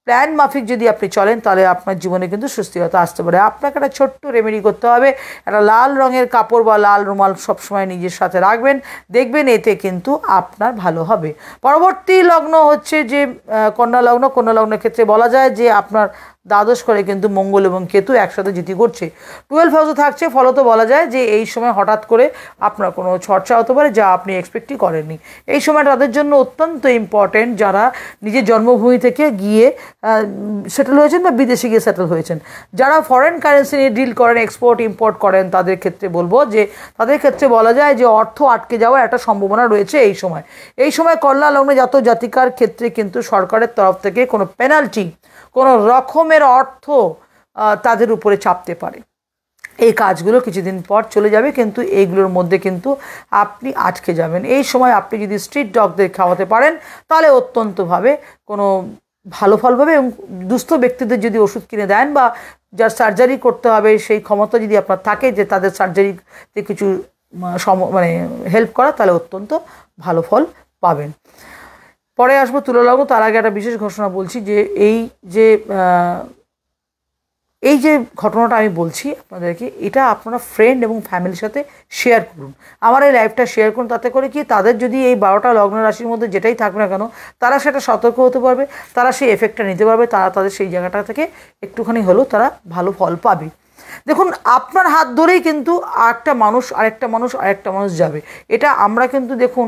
প্ল্যান মাফিক যদি আপনি চলেন তাহলে আপনার জীবনে কিন্তু সুস্থিরতা আসতে পারে। আপনাকে একটা ছোট্ট রেমেডি করতে হবে, একটা লাল রঙের কাপড় বা লাল রুমাল সবসময় নিজের সাথে রাখবেন, দেখবেন এতে কিন্তু আপনার ভালো হবে। পরবর্তী লগ্ন হচ্ছে যে কন্যা লগ্ন। কন্যা লগ্নের ক্ষেত্রে বলা যায় যে আপনার দ্বাদশ করে কিন্তু মঙ্গল এবং কেতু একসাথে যুতি করছে, 12 হাউসে থাকছে। ফলত বলা যায় যে এই সময় হঠাৎ করে আপনার কোনো চর্চা হতে পারে যা আপনি এক্সপেক্টই করেননি। এই সময় তাদের জন্য অত্যন্ত ইম্পর্টেন্ট যারা নিজের জন্মভূমি থেকে গিয়ে সেটেল হয়েছেন বা বিদেশে গিয়ে সেটেল হয়েছেন, যারা ফরেন কারেন্সি নিয়ে ডিল করেন, এক্সপোর্ট ইম্পোর্ট করেন, তাদের ক্ষেত্রে বলবো যে তাদের ক্ষেত্রে বলা যায় যে অর্থ আটকে যাওয়ার একটা সম্ভাবনা রয়েছে এই সময় কন্যা লগ্নে জাতক জাতিকার ক্ষেত্রে কিন্তু সরকারের তরফ থেকে কোনো পেনাল্টি, কোনো রকমের অর্থ তাদের উপরে চাপতে পারে। এই কাজগুলো কিছুদিন পর চলে যাবে, কিন্তু এইগুলোর মধ্যে কিন্তু আপনি আটকে যাবেন। এই সময় আপনি যদি স্ট্রিট ডগদের খাওয়াতে পারেন তাহলে অত্যন্তভাবে কোনো ভালো ফল পাবে। এবং দুস্থ ব্যক্তিদের যদি ওষুধ কিনে দেন বা যার সার্জারি করতে হবে সেই ক্ষমতা যদি আপনার থাকে যে তাদের সার্জারিতে কিছু হেল্প করা, তাহলে অত্যন্ত ভালো ফল পাবেন। পরে আসবো তুলা লগ্ন। তার আগে একটা বিশেষ ঘোষণা বলছি যে এই যে ঘটনাটা আমি বলছি আপনাদেরকে, এটা আপনারা ফ্রেন্ড এবং ফ্যামিলির সাথে শেয়ার করুন। আমার এই লাইফটা শেয়ার করুন, তাতে করে কি তাদের যদি এই 12টা লগ্ন রাশির মধ্যে যেটাই থাকবে না কেন, তারা সেটা সতর্ক হতে পারবে, তারা সেই এফেক্টটা নিতে পারবে, তারা তাদের সেই জায়গাটা থেকে একটুখানি হলেও তারা ভালো ফল পাবে। দেখুন, আপনার হাত ধরেই কিন্তু আরেকটা মানুষ যাবে। এটা আমরা কিন্তু দেখুন,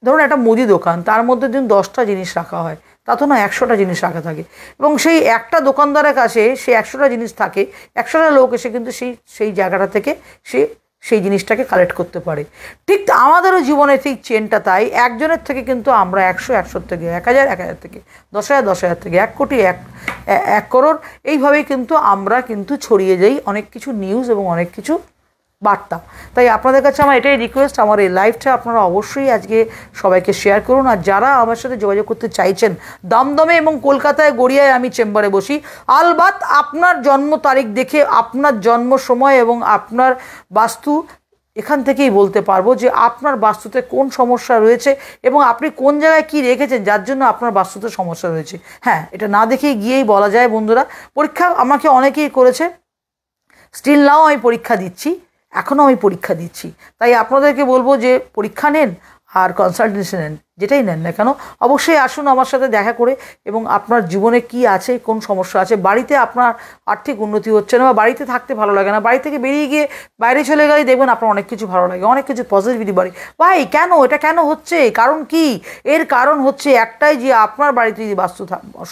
ধরুন একটা মুদি দোকান, তার মধ্যে দিন 10টা জিনিস রাখা হয়, তা তো না 100টা জিনিস রাখা থাকে, এবং সেই একটা দোকানদারের কাছে সেই 100টা জিনিস থাকে, 100টা লোক এসে কিন্তু সেই জায়গাটা থেকে সেই জিনিসটাকে কালেক্ট করতে পারে। ঠিক আমাদেরও জীবনে ঠিক চেনটা তাই, একজনের থেকে কিন্তু আমরা 100 থেকে 1000 থেকে 10,000 থেকে 1 কোটি 1 করোড় এইভাবেই কিন্তু আমরা কিন্তু ছড়িয়ে যাই অনেক কিছু নিউজ এবং অনেক কিছু বার্তা। তাই আপনাদের কাছে আমার এটাই রিকোয়েস্ট, আমার এই লাইভটা আপনারা অবশ্যই আজকে সবাইকে শেয়ার করুন। আর যারা আমার সাথে যোগাযোগ করতে চাইছেন, দমদমে এবং কলকাতায় গড়িয়ায় আমি চেম্বারে বসি। আলবাত আপনার জন্ম তারিখ দেখে, আপনার জন্ম সময় এবং আপনার বাস্তু এখান থেকেই বলতে পারবো যে আপনার বাস্তুতে কোন সমস্যা রয়েছে এবং আপনি কোন জায়গায় কি রেখেছেন যার জন্য আপনার বাস্তুতে সমস্যা রয়েছে। হ্যাঁ, এটা না দেখেই গিয়েই বলা যায় বন্ধুরা। পরীক্ষা আমাকে অনেকেই করেছে, স্টিল নাও আমি পরীক্ষা দিচ্ছি, এখনও আমি পরীক্ষা দিচ্ছি। তাই আপনাদেরকে বলবো যে পরীক্ষা নেন আর কনসালটেন্সি নেন, যেটাই নেন না কেন অবশ্যই আসুন আমার সাথে দেখা করে, এবং আপনার জীবনে কি আছে, কোন সমস্যা আছে, বাড়িতে আপনার আর্থিক উন্নতি হচ্ছে না বা বাড়িতে থাকতে ভালো লাগে না, বাড়ি থেকে বেরিয়ে গিয়ে বাইরে চলে গেলেই দেখবেন আপনার অনেক কিছু ভালো লাগে, অনেক কিছু পজিটিভিটি বাড়ে। ভাই কেন এটা কেন হচ্ছে, কারণ কি? এর কারণ হচ্ছে একটাই, যে আপনার বাড়িতে যদি বাস্তু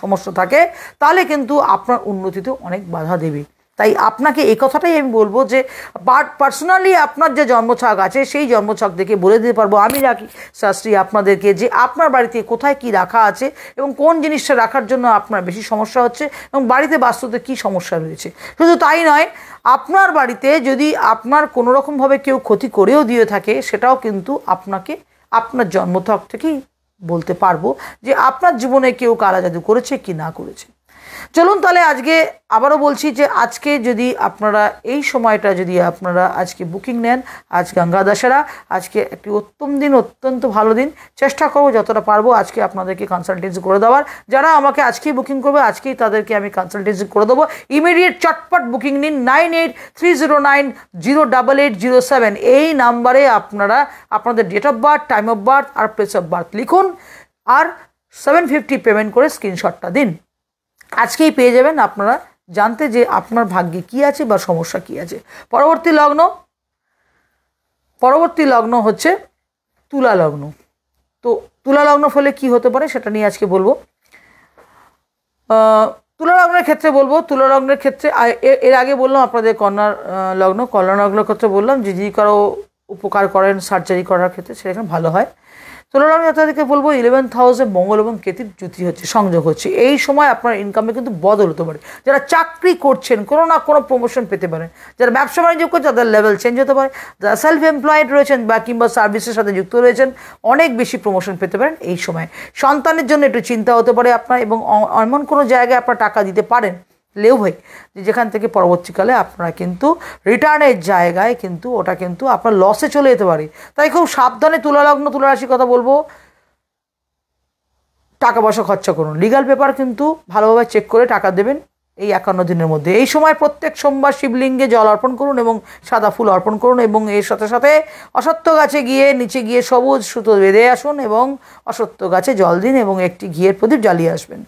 সমস্যা থাকে তাহলে কিন্তু আপনার উন্নতিতে অনেক বাধা দেবে। তাই আপনাকে এই কথাটাই আমি বলবো যে পার্সোনালি আপনার যে জন্মছক আছে সেই জন্মছক দেখে বলে দিতে পারবো আমি রাখি শাস্ত্রী আপনাদেরকে যে আপনার বাড়িতে কোথায় কি রাখা আছে এবং কোন জিনিসটা রাখার জন্য আপনার বেশি সমস্যা হচ্ছে এবং বাড়িতে বাস্তুতে কি সমস্যা রয়েছে। শুধু তাই নয়, আপনার বাড়িতে যদি আপনার কোনো রকমভাবে কেউ ক্ষতি করেও দিয়ে থাকে সেটাও কিন্তু আপনাকে আপনার জন্মছক থেকেই বলতে পারবো যে আপনার জীবনে কেউ কালা জাদু করেছে কি না করেছে। চলুন তাহলে আজকে আবারও বলছি যে আজকে যদি আপনারা এই সময়টা যদি আপনারা আজকে বুকিং নেন, আজ গঙ্গা দশহরা, আজকে একটি উত্তম দিন, অত্যন্ত ভালো দিন। চেষ্টা করবো যতটা পারবো আজকে আপনাদেরকে কনসালটেন্সি করে দেওয়ার। যারা আমাকে আজকেই বুকিং করবে আজকেই তাদেরকে আমি কনসালটেন্সি করে দেবো। ইমিডিয়েট চটপট বুকিং নিন 9830908807 এই নাম্বারে আপনারা আপনাদের date of birth, time of birth আর প্লেস অফ বার্থ লিখুন আর 750 পেমেন্ট করে স্ক্রিনশটটা দিন। আজকেই পেয়ে যাবেন আপনারা জানতে যে আপনার ভাগ্যে কি আছে বা সমস্যা কি আছে। পরবর্তী লগ্ন হচ্ছে তুলা লগ্ন। তো তুলা লগ্ন ফলে কি হতে পারে সেটা নিয়ে আজকে বলবো। তুলা লগ্নের ক্ষেত্রে বলবো, তুলা লগ্নের ক্ষেত্রে এর আগে বললাম আপনাদের কন্যা লগ্নের ক্ষেত্রে বললাম যে যদি কারো উপকার করেন সার্জারি করার ক্ষেত্রে সেটা ভালো হয়। তুলা লগ্ন জাতকদেরকে বলবো 11th হাউসে মঙ্গল এবং কেতুর যুতি হচ্ছে, সংযোগ হচ্ছে। এই সময় আপনার ইনকামে কিন্তু বদল হতে পারে। যারা চাকরি করছেন কোনো না কোনো প্রমোশন পেতে পারেন, যারা ব্যবসা বাণিজ্য করছেন তাদের লেভেল চেঞ্জ হতে পারে, যারা সেলফ এমপ্লয়েড রয়েছেন বা কিংবা সার্ভিসের সাথে যুক্ত রয়েছেন অনেক বেশি প্রমোশন পেতে পারেন এই সময়। সন্তানের জন্য একটু চিন্তা হতে পারে আপনার, এবং এমন কোনো জায়গায় আপনার টাকা দিতে পারেন লেও ভাই যেখান থেকে পরবর্তীকালে আপনারা কিন্তু রিটার্নের জায়গায় কিন্তু ওটা কিন্তু আপনার লসে চলে যেতে পারে। তাই খুব সাবধানে তুলা লগ্ন তুলা রাশির কথা বলবো, টাকা পয়সা খরচা করুন, লিগাল পেপার কিন্তু ভালোভাবে চেক করে টাকা দেবেন এই 51 দিনের মধ্যে। এই সময় প্রত্যেক সোমবার শিবলিঙ্গে জল অর্পণ করুন এবং সাদা ফুল অর্পণ করুন, এবং এর সাথে সাথে অশ্বত্থ গাছে গিয়ে নিচে গিয়ে সবুজ সুতো বেঁধে আসুন এবং অশ্বত্থ গাছে জল দিন এবং একটি ঘিয়ের প্রদীপ জ্বালিয়ে আসবেন।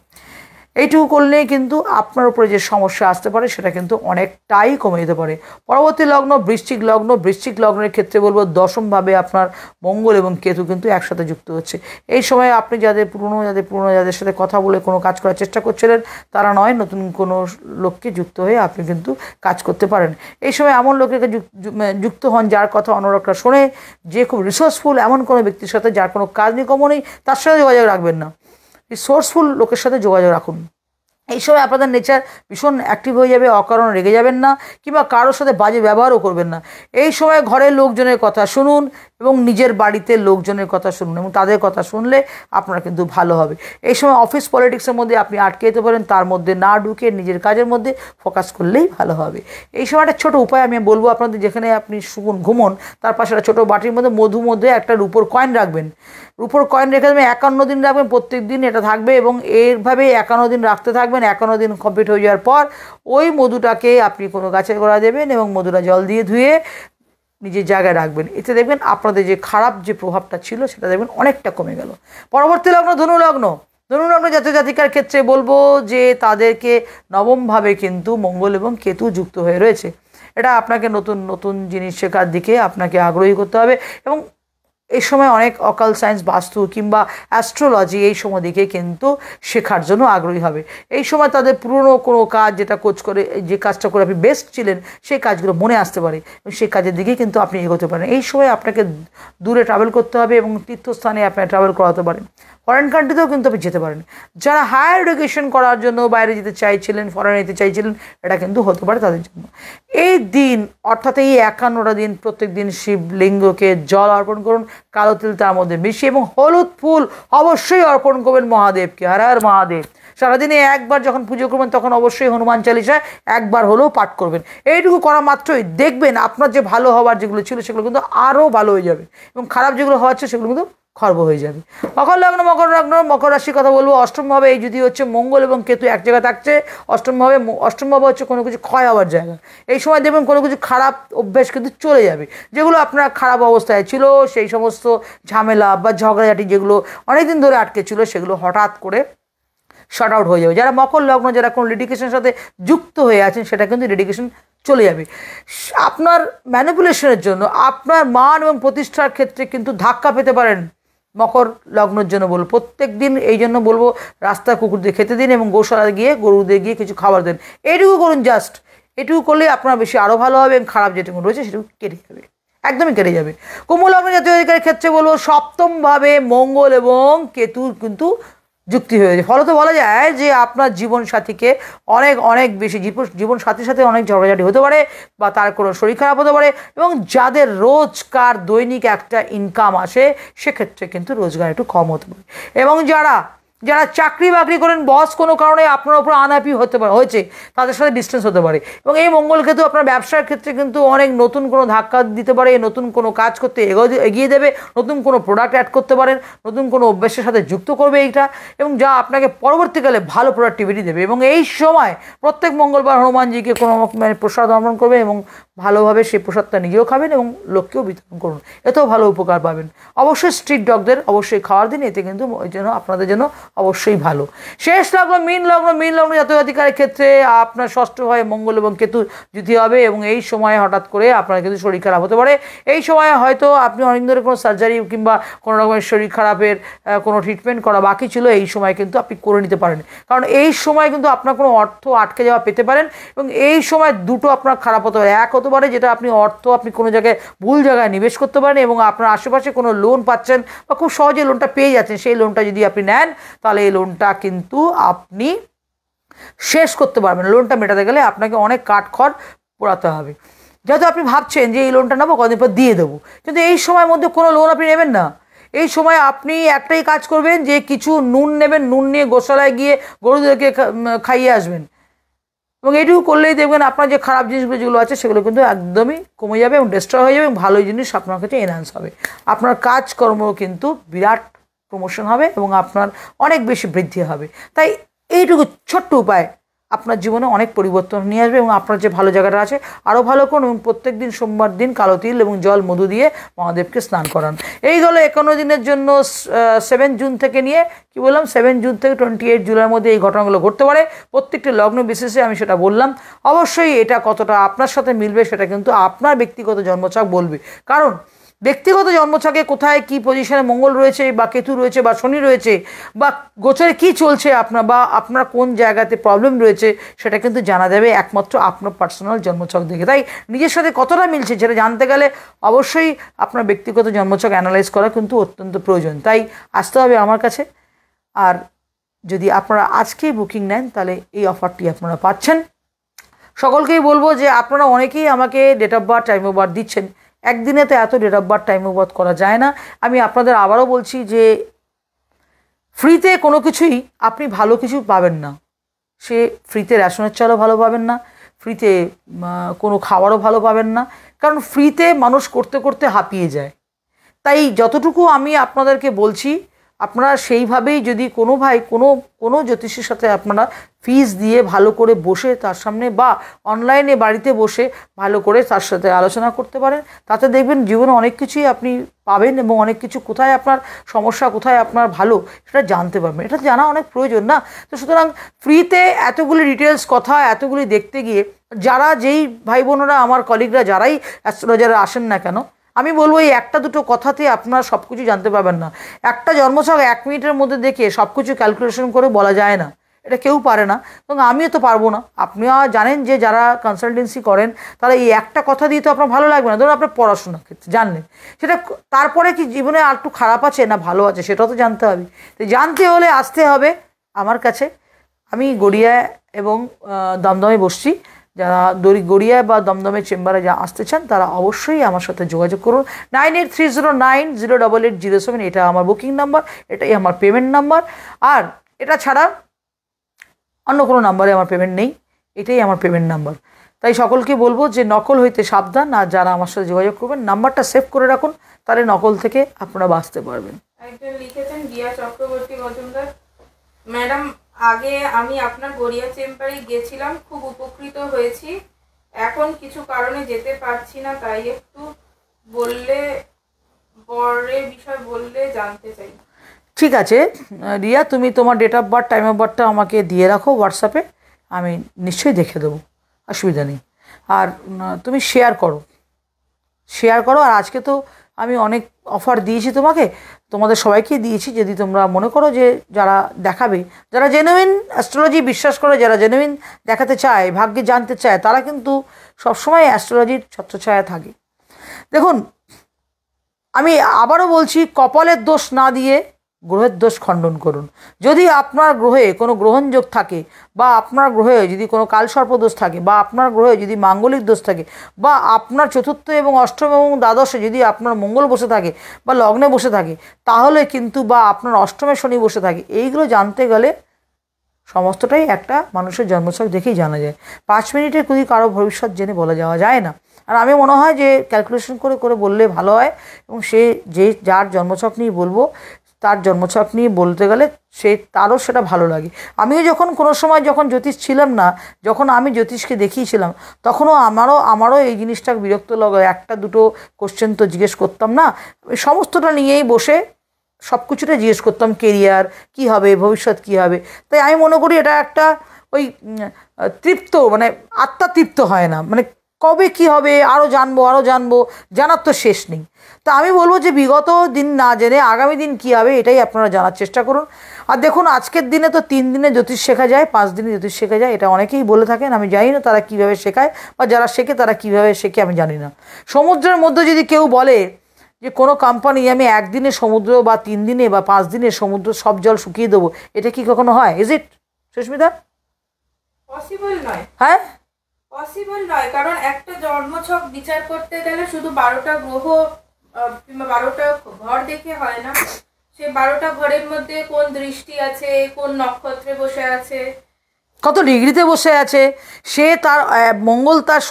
এইটুকু করলে কিন্তু আপনার উপরে যে সমস্যা আসতে পারে সেটা কিন্তু অনেকটাই কমে যেতে পারে। পরবর্তী লগ্ন বৃশ্চিক লগ্ন। বৃশ্চিক লগ্নের ক্ষেত্রে বলবো দশমভাবে আপনার মঙ্গল এবং কেতু কিন্তু একসাথে যুক্ত হচ্ছে। এই সময় আপনি যাদের সাথে কথা বলে কোনো কাজ করার চেষ্টা করছিলেন তারা নয়, নতুন কোনো লোককে যুক্ত হয়ে আপনি কিন্তু কাজ করতে পারেন। এই সময় এমন লোকের যুক্ত হন যার কথা অন্যরা শোনে, যে খুব রিসোর্সফুল এমন কোনো ব্যক্তির সাথে যার কোনো কাজ নিকর্ম নেই তার সাথে যোগাযোগ রাখবেন না, সোর্সফুল লোকের সাথে যোগাযোগ রাখুন। এই সময় আপনাদের নেচার ভীষণ অ্যাক্টিভ হয়ে যাবে, অকারণ রেগে যাবেন না কিংবা কারোর সাথে বাজে ব্যবহারও করবেন না। এই সময় ঘরের লোকজনের কথা শুনুন এবং নিজের বাড়িতে লোকজনের কথা শুনুন, এবং তাদের কথা শুনলে আপনারা কিন্তু ভালো হবে। এই সময় অফিস পলিটিক্সের মধ্যে আপনি আটকে যেতে পারেন, তার মধ্যে না ঢুকে নিজের কাজের মধ্যে ফোকাস করলেই ভালো হবে। এই সময় একটা ছোটো উপায় আমি বলবো আপনাদের, যেখানে আপনি ঘুমন তার পাশে একটা ছোটো বাটির মধ্যে মধ্যে একটা রূপোর কয়েন রাখবেন। রূপোর কয়েন রেখে দেবেন, 51 দিন রাখবেন, প্রত্যেক দিন এটা থাকবে এবং এইভাবে 51 দিন রাখতে থাকবেন। 51 দিন কমপ্লিট হয়ে যাওয়ার পর ওই মধুটাকে আপনি কোনো গাছের গোড়া দেবেন এবং মধুটা জল দিয়ে ধুয়ে নিজের জায়গায় রাখবেন। এতে দেখবেন আপনাদের যে খারাপ যে প্রভাবটা ছিল সেটা দেখবেন অনেকটা কমে গেল। পরবর্তী লগ্ন ধনু লগ্ন। ধনু লগ্ন জাতক জাতিকার ক্ষেত্রে বলবো যে তাদেরকে নবমভাবে কিন্তু মঙ্গল এবং কেতু যুক্ত হয়ে রয়েছে। এটা আপনাকে নতুন নতুন জিনিস শেখার দিকে আপনাকে আগ্রহী করতে হবে, এবং এই সময় অনেক অকাল সায়েন্স, বাস্তু কিংবা অ্যাস্ট্রোলজি এই সময় দিকে কিন্তু শেখার জন্য আগ্রহী হবে। এই সময় তাদের পুরনো কোনো কাজ যেটা যে কাজটা করে আপনি বেস্ট ছিলেন সেই কাজগুলো মনে আসতে পারে এবং সেই কাজের দিকেই কিন্তু আপনি এগোতে পারেন। এই সময় আপনাকে দূরে ট্রাভেল করতে হবে এবং তীর্থস্থানে আপনি ট্রাভেল করাতে পারেন। ফরেন কান্ট্রিতেও কিন্তু আপনি যেতে পারেন। যারা হায়ার এডুকেশন করার জন্য বাইরে যেতে চাইছিলেন, ফরেন যেতে চাইছিলেন, এটা কিন্তু হতে পারে তাদের জন্য। এই দিন অর্থাৎ এই 51টা দিন প্রত্যেক দিন শিবলিঙ্গকে জল অর্পণ করুন, কালো তিল তার মধ্যে মিশিয়ে, এবং হলুদ ফুল অবশ্যই অর্পণ করবেন মহাদেবকে। হর হর মহাদেব। সারাদিনে একবার যখন পুজো করবেন তখন অবশ্যই হনুমান চালিসায় একবার হলেও পাঠ করবেন। এইটুকু করা মাত্রই দেখবেন আপনার যে ভালো হওয়ার যেগুলো ছিল সেগুলো কিন্তু আরও ভালো হয়ে যাবে, এবং খারাপ যেগুলো হওয়ার ছিল সেগুলো কিন্তু খর্ব হয়ে যাবে। মকর লগ্ন, মকর রাশির কথা বলবো। অষ্টমভাবে এই যদি হচ্ছে মঙ্গল এবং কেতু এক জায়গায় থাকছে, অষ্টমভাবে হচ্ছে কোনো কিছু ক্ষয় হওয়ার জায়গা। এই সময় দেখবেন কোনো কিছু খারাপ অভ্যেস কিন্তু চলে যাবে, যেগুলো আপনার খারাপ অবস্থায় ছিল, সেই সমস্ত ঝামেলা বা ঝগড়াঝাটি যেগুলো অনেকদিন ধরে আটকে ছিল সেগুলো হঠাৎ করে শর্ট আউট হয়ে যাবে। যারা মকর লগ্ন, যারা কোনো লিটিগেশনের সাথে যুক্ত হয়ে আছেন, সেটা কিন্তু লিটিগেশন চলে যাবে। আপনার ম্যানিপুলেশনের জন্য আপনার মান এবং প্রতিষ্ঠার ক্ষেত্রে কিন্তু ধাক্কা পেতে পারেন। মকর লগ্নের জন্য বলবো প্রত্যেক দিন এই জন্য বলবো রাস্তার কুকুরদের খেতে দিন এবং গোশালা গিয়ে গরুদের গিয়ে কিছু খাবার দেন। এইটুকু করুন, জাস্ট এটুকু করলে আপনার বেশি আরও ভালো হবে এবং খারাপ যেটুকু রয়েছে সেটুকু কেটে যাবে, একদমই কেটে যাবে। কুম্ভ লগ্ন জাতীয় অধিকারের ক্ষেত্রে বলবো সপ্তমভাবে মঙ্গল এবং কেতু কিন্তু যুক্তি হয়েছে। ফলত বলা যায় যে আপনার জীবনসাথীকে অনেক বেশি জীবনসাথীর সাথে অনেক ঝগড়াঝাটি হতে পারে, বা তার কোনো শরীর খারাপ হতে পারে, এবং যাদের রোজকার দৈনিক একটা ইনকাম আসে সেক্ষেত্রে কিন্তু রোজগার একটু কম হতে পারে। এবং যারা চাকরি বাকরি করেন, বস কোনো কারণে আপনার উপর আনহ্যাপি হয়েছে, তাদের সাথে ডিস্টেন্স হতে পারে। এবং এই মঙ্গল কেতু আপনার ব্যবসার ক্ষেত্রে কিন্তু অনেক নতুন কোনো ধাক্কা দিতে পারে, নতুন কোনো কাজ করতে এগিয়ে দেবে, নতুন কোনো প্রোডাক্ট অ্যাড করতে পারেন, নতুন কোনো অভ্যাসের সাথে যুক্ত করবে এইটা, এবং যা আপনাকে পরবর্তীকালে ভালো প্রোডাক্টিভিটি দেবে। এবং এই সময় প্রত্যেক মঙ্গলবার হনুমানজিকে কোনো প্রসাদ অর্পণ করবে এবং ভালোভাবে সেই প্রসাদটা নিজেও খাবেন এবং লোককেও বিতরণ করুন, এতেও ভালো উপকার পাবেন। অবশ্যই স্ট্রিট ডগদের অবশ্যই খাওয়ার দিন, এতে কিন্তু ওই জন্য আপনাদের জন্য অবশ্যই ভালো। শেষ লগ্ন মীন লগ্ন জাতীয় অধিকারের ক্ষেত্রে আপনার ষষ্ঠভাবে মঙ্গল এবং কেতু যুতি হবে, এবং এই সময়ে হঠাৎ করে আপনার কিন্তু শরীর খারাপ হতে পারে। এই সময়ে হয়তো আপনি অনেক ধরে কোনো সার্জারি কিংবা কোনো রকমের শরীর খারাপের কোনো ট্রিটমেন্ট করা বাকি ছিল, এই সময় কিন্তু আপনি করে নিতে পারেন, কারণ এই সময় কিন্তু আপনার কোনো অর্থ আটকে যাওয়া পেতে পারেন। এবং এই সময় দুটো আপনার খারাপ হতে পারে, এক হতে পারে যেটা আপনি আপনি কোনো জায়গায় ভুল জায়গায় নিবেশ করতে পারেন এবং আপনার আশেপাশে কোনো লোন পাচ্ছেন বা খুব সহজে লোনটা পেয়ে যাচ্ছেন, সেই লোনটা যদি আপনি নেন তাহলে এই লোনটা কিন্তু আপনি শেষ করতে পারবেন। লোনটা মেটাতে গেলে আপনাকে অনেক কাঠখড় পোড়াতে হবে। যেহেতু আপনি ভাবছেন যে এই লোনটা নেবো, কদিন পর দিয়ে দেবো, কিন্তু এই সময়ের মধ্যে কোনো লোন আপনি নেবেন না। এই সময় আপনি একটাই কাজ করবেন যে কিছু নুন নেবেন, নুন নিয়ে গোশালায় গিয়ে গরুদেরকে খাইয়ে আসবেন, এবং এইটুকু করলেই দেখবেন আপনার যে খারাপ জিনিসগুলো যেগুলো আছে সেগুলো কিন্তু একদমই কমে যাবে এবং ডিস্ট্রয় হয়ে যাবে, এবং ভালো জিনিস আপনার কাছে এনহান্স হবে। আপনার কাজকর্ম কিন্তু বিরাট প্রমোশন হবে এবং আপনার অনেক বেশি বৃদ্ধি হবে। তাই এইটুকু ছোট্ট উপায় আপনার জীবনে অনেক পরিবর্তন নিয়ে আসবে, এবং আপনার যে ভালো জায়গাটা আছে আরও ভালো করুন। এবং প্রত্যেক দিন সোমবার দিন কালো তিল এবং জল মধু দিয়ে মহাদেবকে স্নান করান। এই হলো 51 দিনের জন্য 7 জুন থেকে নিয়ে 7 জুন থেকে 28 জুলাইয়ের মধ্যে এই ঘটনাগুলো ঘটতে পারে। প্রত্যেকটি লগ্ন বিশেষে আমি সেটা বললাম। অবশ্যই এটা কতটা আপনার সাথে মিলবে সেটা কিন্তু আপনার ব্যক্তিগত জন্মছক বলবে, কারণ ব্যক্তিগত জন্মছকে কোথায় কি পজিশনে মঙ্গল রয়েছে বা কেতু রয়েছে বা শনি রয়েছে বা গোচরে কি চলছে আপনার, বা আপনার কোন জায়গাতে প্রবলেম রয়েছে, সেটা কিন্তু জানা যাবে একমাত্র আপনার পার্সোনাল জন্মছক দেখে। তাই নিজের সাথে কতটা মিলছে সেটা জানতে গেলে অবশ্যই আপনার ব্যক্তিগত জন্মছক অ্যানালাইজ করা কিন্তু অত্যন্ত প্রয়োজন। তাই আসতে হবে আমার কাছে। আর যদি আপনারা আজকেই বুকিং নেন তাহলে এই অফারটি আপনারা পাচ্ছেন। সকলকেই বলবো যে আপনারা অনেকেই আমাকে date of birth, time of birth দিচ্ছেন, একদিনে তো এত date of birth, time of birth করা যায় না। আমি আপনাদের আবারও বলছি যে ফ্রিতে কোনো কিছুই আপনি ভালো কিছু পাবেন না। সে ফ্রিতে রেশনের চালও ভালো পাবেন না, ফ্রিতে কোনো খাবারও ভালো পাবেন না, কারণ ফ্রিতে মানুষ করতে করতে হাঁপিয়ে যায়। তাই যতটুকু আমি আপনাদেরকে বলছি আপনারা সেইভাবেই যদি কোনো জ্যোতিষীর সাথে আপনারা ফিস দিয়ে ভালো করে বসে তার সামনে বা অনলাইনে বাড়িতে বসে ভালো করে তার সাথে আলোচনা করতে পারেন, তাতে দেখবেন জীবনে অনেক কিছুই আপনি পাবেন এবং অনেক কিছু কোথায় আপনার সমস্যা, কোথায় আপনার ভালো সেটা জানতে পারবেন। এটা জানা অনেক প্রয়োজন না? তো সুতরাং ফ্রিতে এতগুলি ডিটেলস কথা এতগুলি দেখতে গিয়ে যেই ভাই বোনেরা আমার কলিগরা যারাই অ্যাস্ট্রোলজারে আসেন না কেন, আমি বলবো এই একটা দুটো কথাতে আপনারা সব কিছু জানতে পারবেন না। একটা জন্মছক 1 মিনিটের মধ্যে দেখে সব কিছু ক্যালকুলেশন করে বলা যায় না, এটা কেউ পারে না এবং আমিও তো পারবো না। আপনিও জানেন যে যারা কনসালটেন্সি করেন তারা এই একটা কথা দিয়ে তো আপনার ভালো লাগবে না। ধরুন আপনার পড়াশোনার ক্ষেত্রে জানলেন, সেটা তারপরে কি জীবনে আর একটু খারাপ আছে না ভালো আছে সেটাও তো জানতে হবে। তো জানতে হলে আসতে হবে আমার কাছে। আমি গড়িয়া এবং দমদমে বসছি। যারা গড়িয়া বা দমদমের চেম্বারে যা আসতে চান তারা অবশ্যই আমার সাথে যোগাযোগ করুন। 9830908807 এটা আমার বুকিং নাম্বার, এটাই আমার পেমেন্ট নাম্বার। আর এটা ছাড়া অন্য কোনো নাম্বারে আমার পেমেন্ট নেই, এটাই আমার পেমেন্ট নাম্বার। তাই সকলকে বলবো যে নকল হইতে সাবধান, আর যারা আমার সাথে যোগাযোগ করবেন নাম্বারটা সেভ করে রাখুন, তাহলে নকল থেকে আপনারা বাঁচতে পারবেন। একজন লিখেছেন গিয়া চক্রবর্তী মজুমদার, ম্যাডাম আগে আমি আপনার গড়িয়া চেম্বারে গেছিলাম, খুব উপকৃত হয়েছি, এখন কিছু কারণে যেতে পারছি না, তাই একটু বললে পরের বিষয় বললে জানতে চাই। ঠিক আছে রিয়া, তুমি তোমার date of birth, time of বার্থটা আমাকে দিয়ে রাখো হোয়াটসঅ্যাপে, আমি নিশ্চয়ই দেখে দেবো, অসুবিধা নেই। আর তুমি শেয়ার করো। আর আজকে তো আমি অনেক অফার দিয়েছি তোমাকে, তোমাদের সবাইকে দিয়েছি। যদি তোমরা মনে করো যে যারা দেখাবে, যারা জেনুইন অ্যাস্ট্রোলজি বিশ্বাস করে, যারা জেনুইন দেখাতে চায়, ভাগ্যে জানতে চায়, তারা কিন্তু সবসময় অ্যাস্ট্রোলজির ছত্রছায়া থাকে। দেখুন, আমি আবারও বলছি, কপালের দোষ না দিয়ে গ্রহের দোষ খণ্ডন করুন। যদি আপনার গ্রহে কোনো গ্রহণযোগ থাকে, বা আপনার গ্রহে যদি কোনো কালসর্প দোষ থাকে, বা আপনার গ্রহে যদি মাঙ্গলিক দোষ থাকে, বা আপনার চতুর্থ এবং অষ্টম এবং দ্বাদশে যদি আপনার মঙ্গল বসে থাকে বা লগ্নে বসে থাকে, তাহলে কিন্তু, বা আপনার অষ্টমে শনি বসে থাকে, এইগুলো জানতে গেলে সমস্তটাই একটা মানুষের জন্মছক দেখেই জানা যায়। 5 মিনিটের যদি কারো ভবিষ্যৎ জেনে বলা যাওয়া যায় না। আর আমি মনে হয় যে ক্যালকুলেশন করে করে বললে ভালো হয়, এবং সে যে যার জন্মছক নিয়ে বলবো, তার জন্মছক নিয়ে বলতে গেলে তারও সেটা ভালো লাগে। আমিও যখন কোনো সময় যখন জ্যোতিষ ছিলাম না, যখন আমি জ্যোতিষকে দেখিয়েছিলাম, তখনও আমারও এই জিনিসটা বিরক্ত লাগে, একটা দুটো কোশ্চেন তো জিজ্ঞেস করতাম না, সমস্তটা নিয়েই বসে সব কিছুটা জিজ্ঞেস করতাম, কেরিয়ার কী হবে, ভবিষ্যৎ কী হবে। তাই আমি মনে করি এটা একটা ওই তৃপ্ত, মানে আত্মা তৃপ্ত হয় না, মানে কবে কি হবে, আরও জানবো, জানার তো শেষ নেই। তা আমি বলবো যে বিগত দিন না জেনে আগামী দিন কী হবে এটাই আপনারা জানার চেষ্টা করুন। আর দেখুন, আজকের দিনে তো 3 দিনে জ্যোতিষ শেখা যায়, 5 দিনে জ্যোতিষ শেখা যায়, এটা অনেকেই বলে থাকেন। আমি জানি না তারা কীভাবে শেখায়, বা যারা শেখে তারা কীভাবে শেখে আমি জানি না। সমুদ্রের মধ্যে যদি কেউ বলে যে কোনো কোম্পানি আমি 1 দিনে সমুদ্র, বা 3 দিনে বা 5 দিনে সমুদ্র সব জল শুকিয়ে দেবো, এটা কি কখনো হয়? Is it Susmita? পসিবল নয়। হ্যাঁ, পসিবল নয়, কারণ একটা জন্মছক বিচার করতে গেলে শুধু 12টা গ্রহ কিংবা 12টা ঘর দেখে হয় না। সে 12টা ঘরের মধ্যে কোন দৃষ্টি আছে, কোন নক্ষত্রে বসে আছে, কত ডিগ্রিতে বসে আছে, সে তার মঙ্গল তার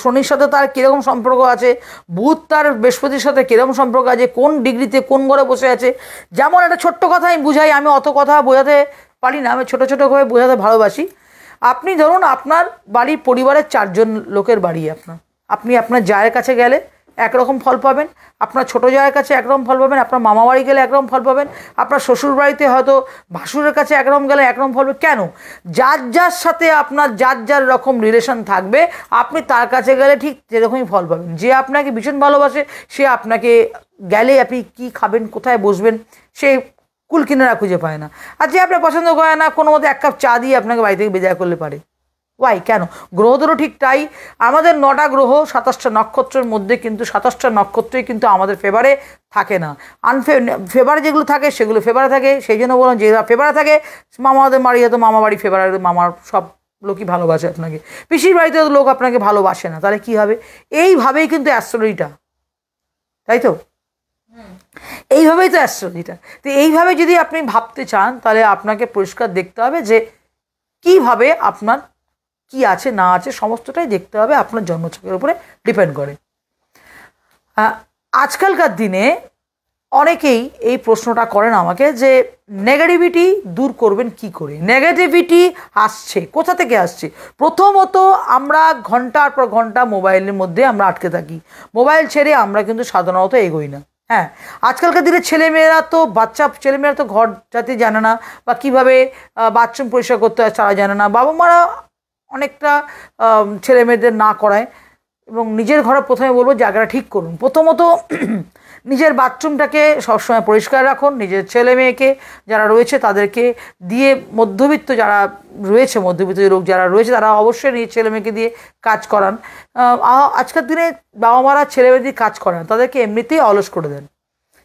শনির সাথে তার কীরকম সম্পর্ক আছে, বুধ তার বৃহস্পতির সাথে কীরকম সম্পর্ক আছে, কোন ডিগ্রিতে কোন ঘরে বসে আছে। যেমন একটা ছোট্ট কথা আমি বুঝাই, আমি অত কথা বোঝাতে পারি না, আমি ছোটো ছোটো করে বোঝাতে ভালোবাসি। আপনি ধরুন আপনার বাড়ির পরিবারের 4 জন লোকের বাড়ি, আপনি আপনার জায়ের কাছে গেলে একরকম ফল পাবেন, আপনার ছোটো জায়ের কাছে একরকম ফল পাবেন, আপনার মামা বাড়ি গেলে একরকম ফল পাবেন, আপনার শ্বশুর বাড়িতে হয়তো ভাসুরের কাছে একরকম গেলে একরকম ফল পাবেন। কেন? যার সাথে আপনার যার রকম রিলেশন থাকবে, আপনি তার কাছে গেলে ঠিক সেরকমই ফল পাবেন। যে আপনাকে ভীষণ ভালোবাসে, সে আপনাকে গেলে আপনি কী খাবেন, কোথায় বসবেন, সে কুল কিনারা খুঁজে পায় না। আর যে আপনার পছন্দ করে না, কোনো মতো 1 কাপ চা দিয়ে আপনাকে বাড়ি থেকে বিদায় করলে পারে। ওয়াই? কেন? গ্রহদেরও ঠিক তাই। আমাদের 9টা গ্রহ 27টা নক্ষত্রের মধ্যে, কিন্তু 27টা নক্ষত্রই কিন্তু আমাদের ফেভারে থাকে না। ফেভারে যেগুলো থাকে সেগুলো ফেভারে থাকে। সেই জন্য বললাম, যেটা ফেভারে থাকে, মামাদের বাড়ি হয়তো মামা বাড়ি ফেভারে, মামার সব লোকই ভালোবাসে আপনাকে, পিসির বাড়িতে লোক আপনাকে ভালোবাসে না, তাহলে কী হবে? এইভাবেই কিন্তু অ্যাস্ট্রোলজিটা, তাই তো? এইভাবেই তো অ্যাস্ট্রোলজিটা। তো এইভাবে যদি আপনি ভাবতে চান, তাহলে আপনাকে পরিষ্কার দেখতে হবে যে কীভাবে আপনার কি আছে না আছে, সমস্তটাই দেখতে হবে, আপনার জন্মছকের উপরে ডিপেন্ড করে। আজকালকার দিনে অনেকেই এই প্রশ্নটা করেন আমাকে যে নেগেটিভিটি দূর করবেন কি করে। নেগেটিভিটি আসছে কোথা থেকে আসছে? প্রথমত আমরা ঘন্টার পর ঘন্টা মোবাইলের মধ্যে আমরা আটকে থাকি, মোবাইল ছেড়ে আমরা কিন্তু সাধারণত এগোই না। হ্যাঁ, আজকালকার দিনে ছেলেমেয়েরা তো ঘর যাতে জানে না, বা কীভাবে বাথরুম পরিষ্কার করতে হয় তারা জানে না। বাবা মারা অনেকটা ছেলে মেয়েদের না করায়, এবং নিজের ঘরে প্রথমে বলবো জায়গাটা ঠিক করুন। প্রথমত নিজের বাথরুমটাকে সবসময় পরিষ্কার রাখুন। নিজের ছেলে মেয়েকে যারা রয়েছে তাদেরকে দিয়ে, মধ্যবিত্ত লোক যারা রয়েছে তারা অবশ্যই নিজের ছেলে মেয়েকে দিয়ে কাজ করান। আজকের দিনে বাবা মারা ছেলে মেয়ে দিয়ে কাজ করান, তাদেরকে এমনিতেই অলস করে দেন,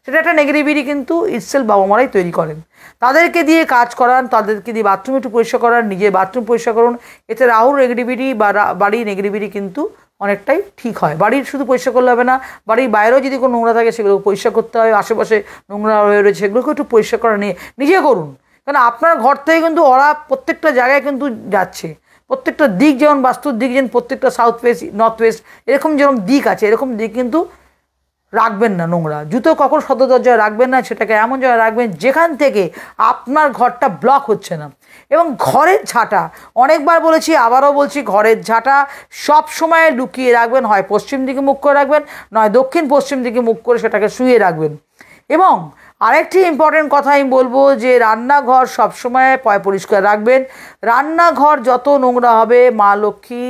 সেটা একটা নেগেটিভিটি কিন্তু ইটসেলফ বাবা মারাই তৈরি করেন। তাদেরকে দিয়ে কাজ করান, তাদেরকে দিয়ে বাথরুম একটু পরিষ্কার করান, নিজের বাথরুম পরিষ্কার করুন। এতে রাহুর নেগেটিভিটি বা বাড়ির নেগেটিভিটি কিন্তু অনেকটাই ঠিক হয়। বাড়ির শুধু পরিষ্কার করলে হবে না, বাড়ির বাইরেও যদি কোনো নোংরা থাকে সেগুলো পরিষ্কার করতে হয়। আশেপাশে নোংরা হয়ে রয়েছে সেগুলোকে একটু পরিষ্কার করা নিজে করুন, কেন আপনার ঘর থেকে কিন্তু ওরা প্রত্যেকটা জায়গায় কিন্তু যাচ্ছে, প্রত্যেকটা দিক যেমন বাস্তুর দিক যেমন প্রত্যেকটা সাউথ ওয়েস্ট নর্থ ওয়েস্ট এরকম যেরকম দিক আছে এরকম দিক কিন্তু রাখবেন না নোংরা। জুতো কখন সদর দরজায় রাখবেন না, সেটাকে এমন জায়গায় রাখবেন যেখান থেকে আপনার ঘরটা ব্লক হচ্ছে না। এবং ঘরের ঝাঁটা অনেকবার বলেছি, আবারও বলছি, ঘরের ঝাঁটা সব সময় লুকিয়ে রাখবেন, হয় পশ্চিম দিকে মুখ করে রাখবেন, নয় দক্ষিণ পশ্চিম দিকে মুখ করে সেটাকে শুয়ে রাখবেন। এবং আরেকটি ইম্পর্টেন্ট কথা আমি বলবো যে রান্নাঘর সবসময় পয় পরিষ্কার রাখবেন। রান্নাঘর যত নোংরা হবে মা লক্ষ্মী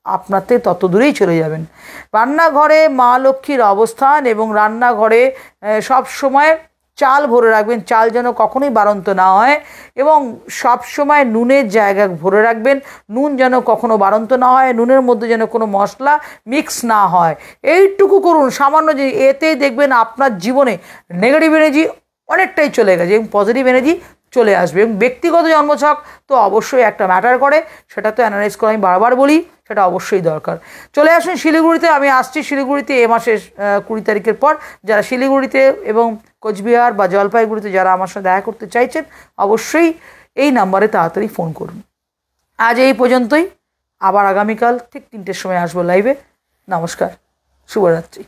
আপনার থেকে তত দূরেই চলে যাবেন। রান্নাঘরে মা লক্ষ্মীর অবস্থান, এবং রান্নাঘরে সব সময় চাল ভরে রাখবেন, চাল যেন কখনোই বাড়ন্ত না হয়, এবং সব সময় নুনের জায়গা ভরে রাখবেন, নুন যেন কখনো বাড়ন্ত না হয়, নুনের মধ্যে যেন কোনো মশলা মিক্স না হয়। এইটুকু করুন সামান্য, যে এতেই দেখবেন আপনার জীবনে নেগেটিভ এনার্জি অনেকটাই চলে গেছে এবং পজিটিভ এনার্জি চলে আসবে। এবং ব্যক্তিগত জন্মছক তো অবশ্যই একটা ম্যাটার করে, সেটা তো অ্যানালাইজ করা আমি বারবার বলি, সেটা অবশ্যই দরকার। চলে আসুন শিলিগুড়িতে, আমি আসছি শিলিগুড়িতে এ মাসের 20 তারিখের পর। যারা শিলিগুড়িতে এবং কোচবিহার বা জলপাইগুড়িতে যারা আমার সাথে দেখা করতে চাইছেন অবশ্যই এই নাম্বারে তাড়াতাড়ি ফোন করুন। আজ এই পর্যন্তই, আবার আগামীকাল ঠিক 3টের সময় আসবো লাইভে। নমস্কার, শুভরাত্রি।